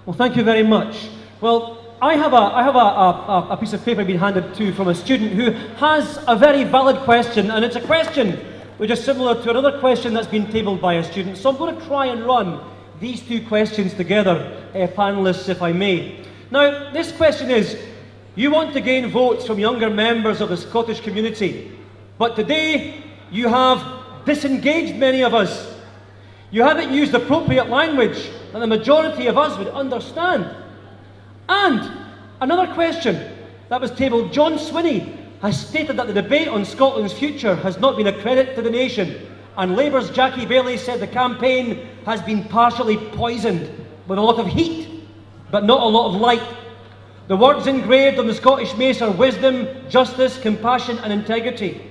Well, thank you very much. Well, I have a piece of paper being handed to from a student who has a very valid question, and it's a question which is similar to another question that's been tabled by a student. So I'm going to try and run these 2 questions together, panellists, if I may. Now, this question is, you want to gain votes from younger members of the Scottish community, but today you have disengaged many of us. You haven't used appropriate language that the majority of us would understand. And another question that was tabled, John Swinney has stated that the debate on Scotland's future has not been a credit to the nation, and Labour's Jackie Baillie said the campaign has been partially poisoned with a lot of heat, but not a lot of light. The words engraved on the Scottish mace are wisdom, justice, compassion and integrity.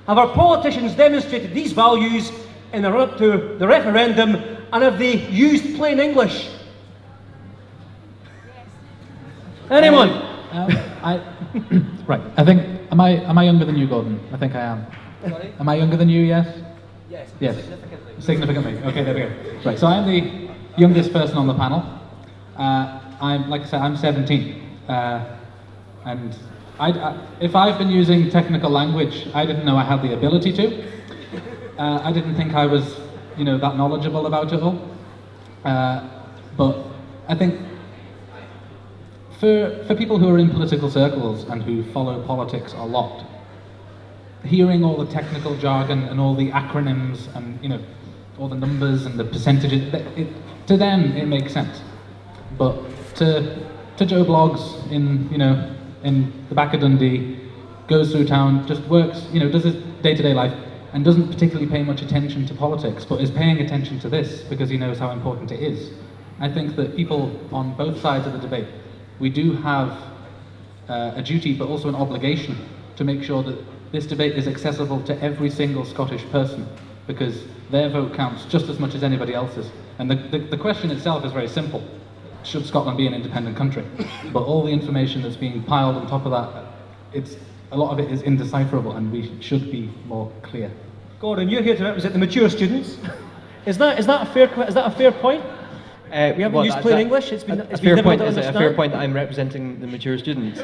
Have our politicians demonstrated these values in the run-up to the referendum, and have they used plain English? Anyone? Right, I think, am I younger than you, Gordon? I think I am. Sorry? Am I younger than you, yes? Yes. Significantly. Significantly, okay, there we go. Right, so I'm the youngest person on the panel. Like I said, I'm 17. And if I've been using technical language, I didn't know I had the ability to. I didn't think I was, that knowledgeable about it all. But I think for people who are in political circles and who follow politics a lot, hearing all the technical jargon and all the acronyms and all the numbers and the percentages, to them it makes sense. But to Joe Bloggs in the back of Dundee, goes through town, just works, does his day-to-day life, and doesn't particularly pay much attention to politics, but is paying attention to this because he knows how important it is. I think that people on both sides of the debate, we do have a duty, but also an obligation to make sure that this debate is accessible to every single Scottish person, because their vote counts just as much as anybody else's. And the question itself is very simple. Should Scotland be an independent country? But all the information that's being piled on top of that, a lot of it is indecipherable, and we should be more clear. Gordon, you're here to represent the mature students. Is that a fair point? We haven't used plain English. It's been difficult to understand. Is it a fair point that I'm representing the mature students?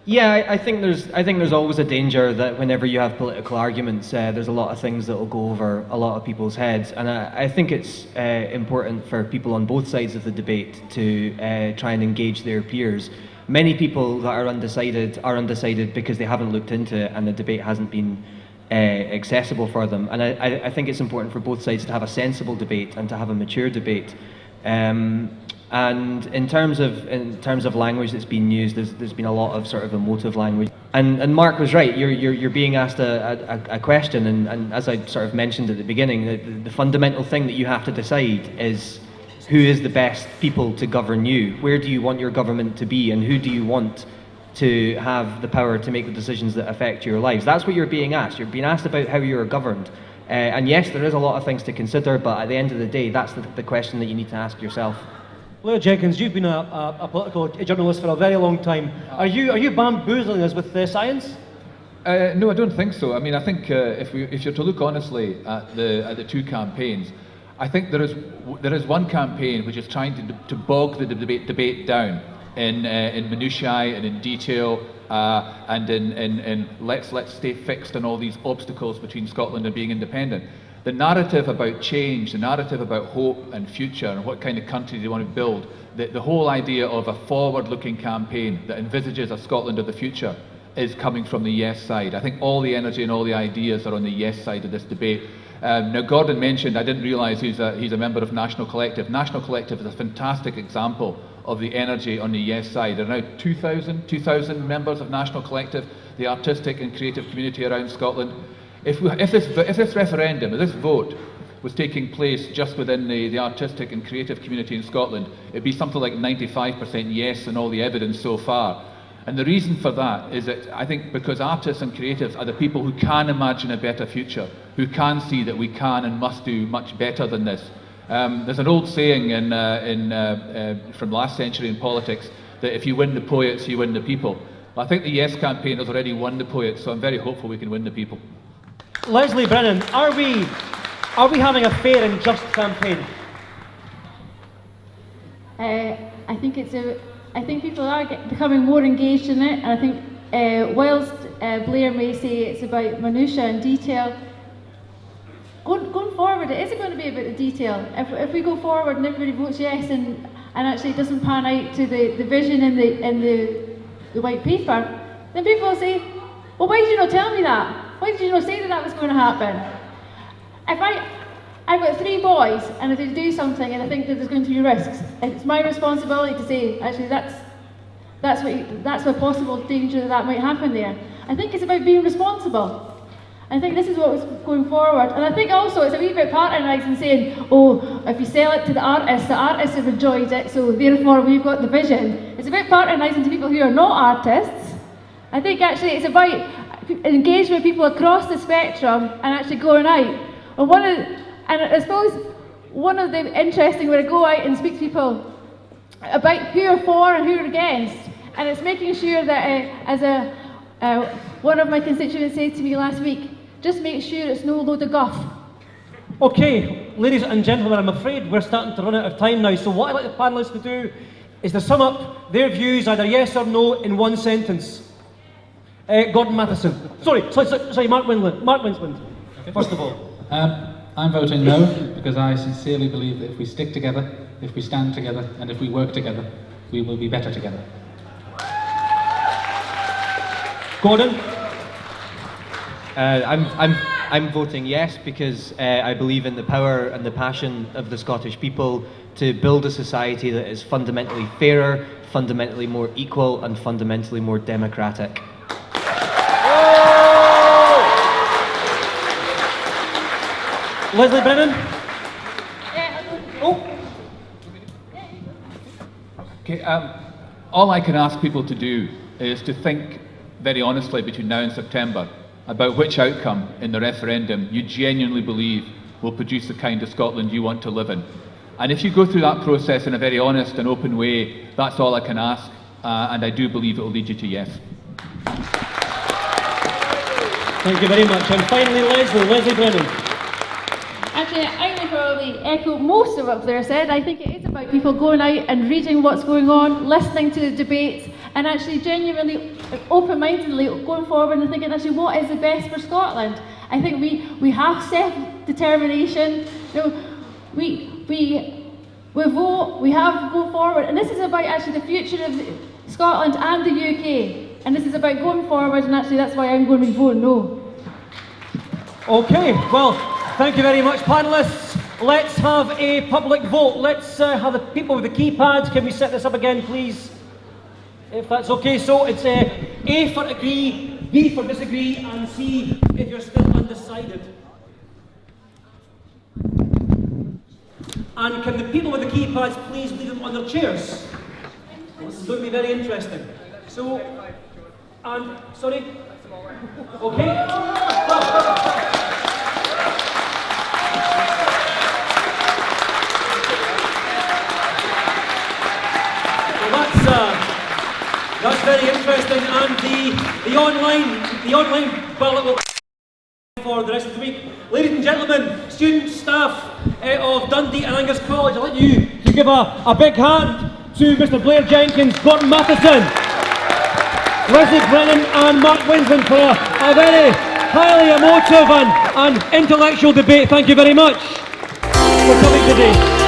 Yeah, I think there's always a danger that whenever you have political arguments, there's a lot of things that will go over a lot of people's heads, and I think it's important for people on both sides of the debate to try and engage their peers. Many people that are undecided because they haven't looked into it and the debate hasn't been accessible for them. And I think it's important for both sides to have a sensible debate and to have a mature debate. And in terms of language that's been used, there's been a lot of sort of emotive language. And Mark was right. You're being asked a question, and as I sort of mentioned at the beginning, the fundamental thing that you have to decide is who is the best people to govern you. Where do you want your government to be, and who do you want to have the power to make the decisions that affect your lives? That's what you're being asked. You're being asked about how you're governed. And yes, there is a lot of things to consider, but at the end of the day, that's the question that you need to ask yourself. Blair Jenkins, you've been a political journalist for a very long time. Are you bamboozling us with science? No, I don't think so. I mean, I think if you're to look honestly at the 2 campaigns, I think there is one campaign which is trying to bog the debate down in minutiae and in detail, and in let's stay fixed on all these obstacles between Scotland and being independent. The narrative about change, the narrative about hope and future and what kind of country they want to build, the whole idea of a forward-looking campaign that envisages a Scotland of the future is coming from the yes side. I think all the energy and all the ideas are on the yes side of this debate. Now, Gordon mentioned, I didn't realise he's a member of National Collective. National Collective is a fantastic example of the energy on the yes side. There are now 2,000 members of National Collective, the artistic and creative community around Scotland. If this referendum, if this vote was taking place just within the artistic and creative community in Scotland, it'd be something like 95% yes in all the evidence so far. And the reason for that is that I think because artists and creatives are the people who can imagine a better future, who can see that we can and must do much better than this. There's an old saying from last century in politics that if you win the poets, you win the people. I think the Yes campaign has already won the poets, so I'm very hopeful we can win the people. Lesley Brennan, are we having a fair and just campaign? I think people are becoming more engaged in it, and I think whilst Blair may say it's about minutiae and detail, going forward, it isn't going to be about the detail. If we go forward and everybody votes yes, and actually it doesn't pan out to the vision in the white paper, then people will say, well, why did you not tell me that? Why did you not say that was going to happen? I've got 3 boys, and if they do something and I think that there's going to be risks, it's my responsibility to say, actually, that's a possible danger that might happen there. I think it's about being responsible. I think this is what was going forward. And I think also it's a wee bit patronising saying, oh, if you sell it to the artists have enjoyed it, so therefore we've got the vision. It's a bit patronising to people who are not artists. I think actually it's about engaging with people across the spectrum and actually going out. And I suppose one of the interesting when I go out and speak to people about who are for and who are against, and it's making sure that one of my constituents said to me last week, just make sure it's no load of guff. Okay, ladies and gentlemen, I'm afraid we're starting to run out of time now, so what I'd like the panellists to do is to sum up their views, either yes or no, in one sentence. Gord Matheson. Sorry, Marc Winsland. First of all. I'm voting no, because I sincerely believe that if we stick together, if we stand together, and if we work together, we will be better together. Gordon? I'm voting yes because I believe in the power and the passion of the Scottish people to build a society that is fundamentally fairer, fundamentally more equal, and fundamentally more democratic. Lesley Brennan? Okay, all I can ask people to do is to think very honestly between now and September about which outcome in the referendum you genuinely believe will produce the kind of Scotland you want to live in. And if you go through that process in a very honest and open way, that's all I can ask, and I do believe it will lead you to yes. Thank you very much. And finally, Lesley Brennan. Actually, I would probably echo most of what Blair said. I think it is about people going out and reading what's going on, listening to the debates, and actually genuinely, open-mindedly going forward and thinking, actually, what is the best for Scotland? I think we have self-determination. We vote, we have to go forward, and this is about actually the future of Scotland and the UK, and this is about going forward, and actually that's why I'm going to be voting no. Okay, well, thank you very much, panellists. Let's have a public vote. Let's have the people with the keypads. Can we set this up again, please? If that's okay. So it's A for agree, B for disagree, and C if you're still undecided. And can the people with the keypads please leave them on their chairs? This is going to be very interesting. So, and, sorry? Okay. That's very interesting, and the online ballot will be for the rest of the week. Ladies and gentlemen, students, staff of Dundee and Angus College, I'd like you to give a big hand to Mr. Blair Jenkins, Gord Matheson, Lesley Brennan and Marc Winsland for a very highly emotive and intellectual debate. Thank you very much for coming today.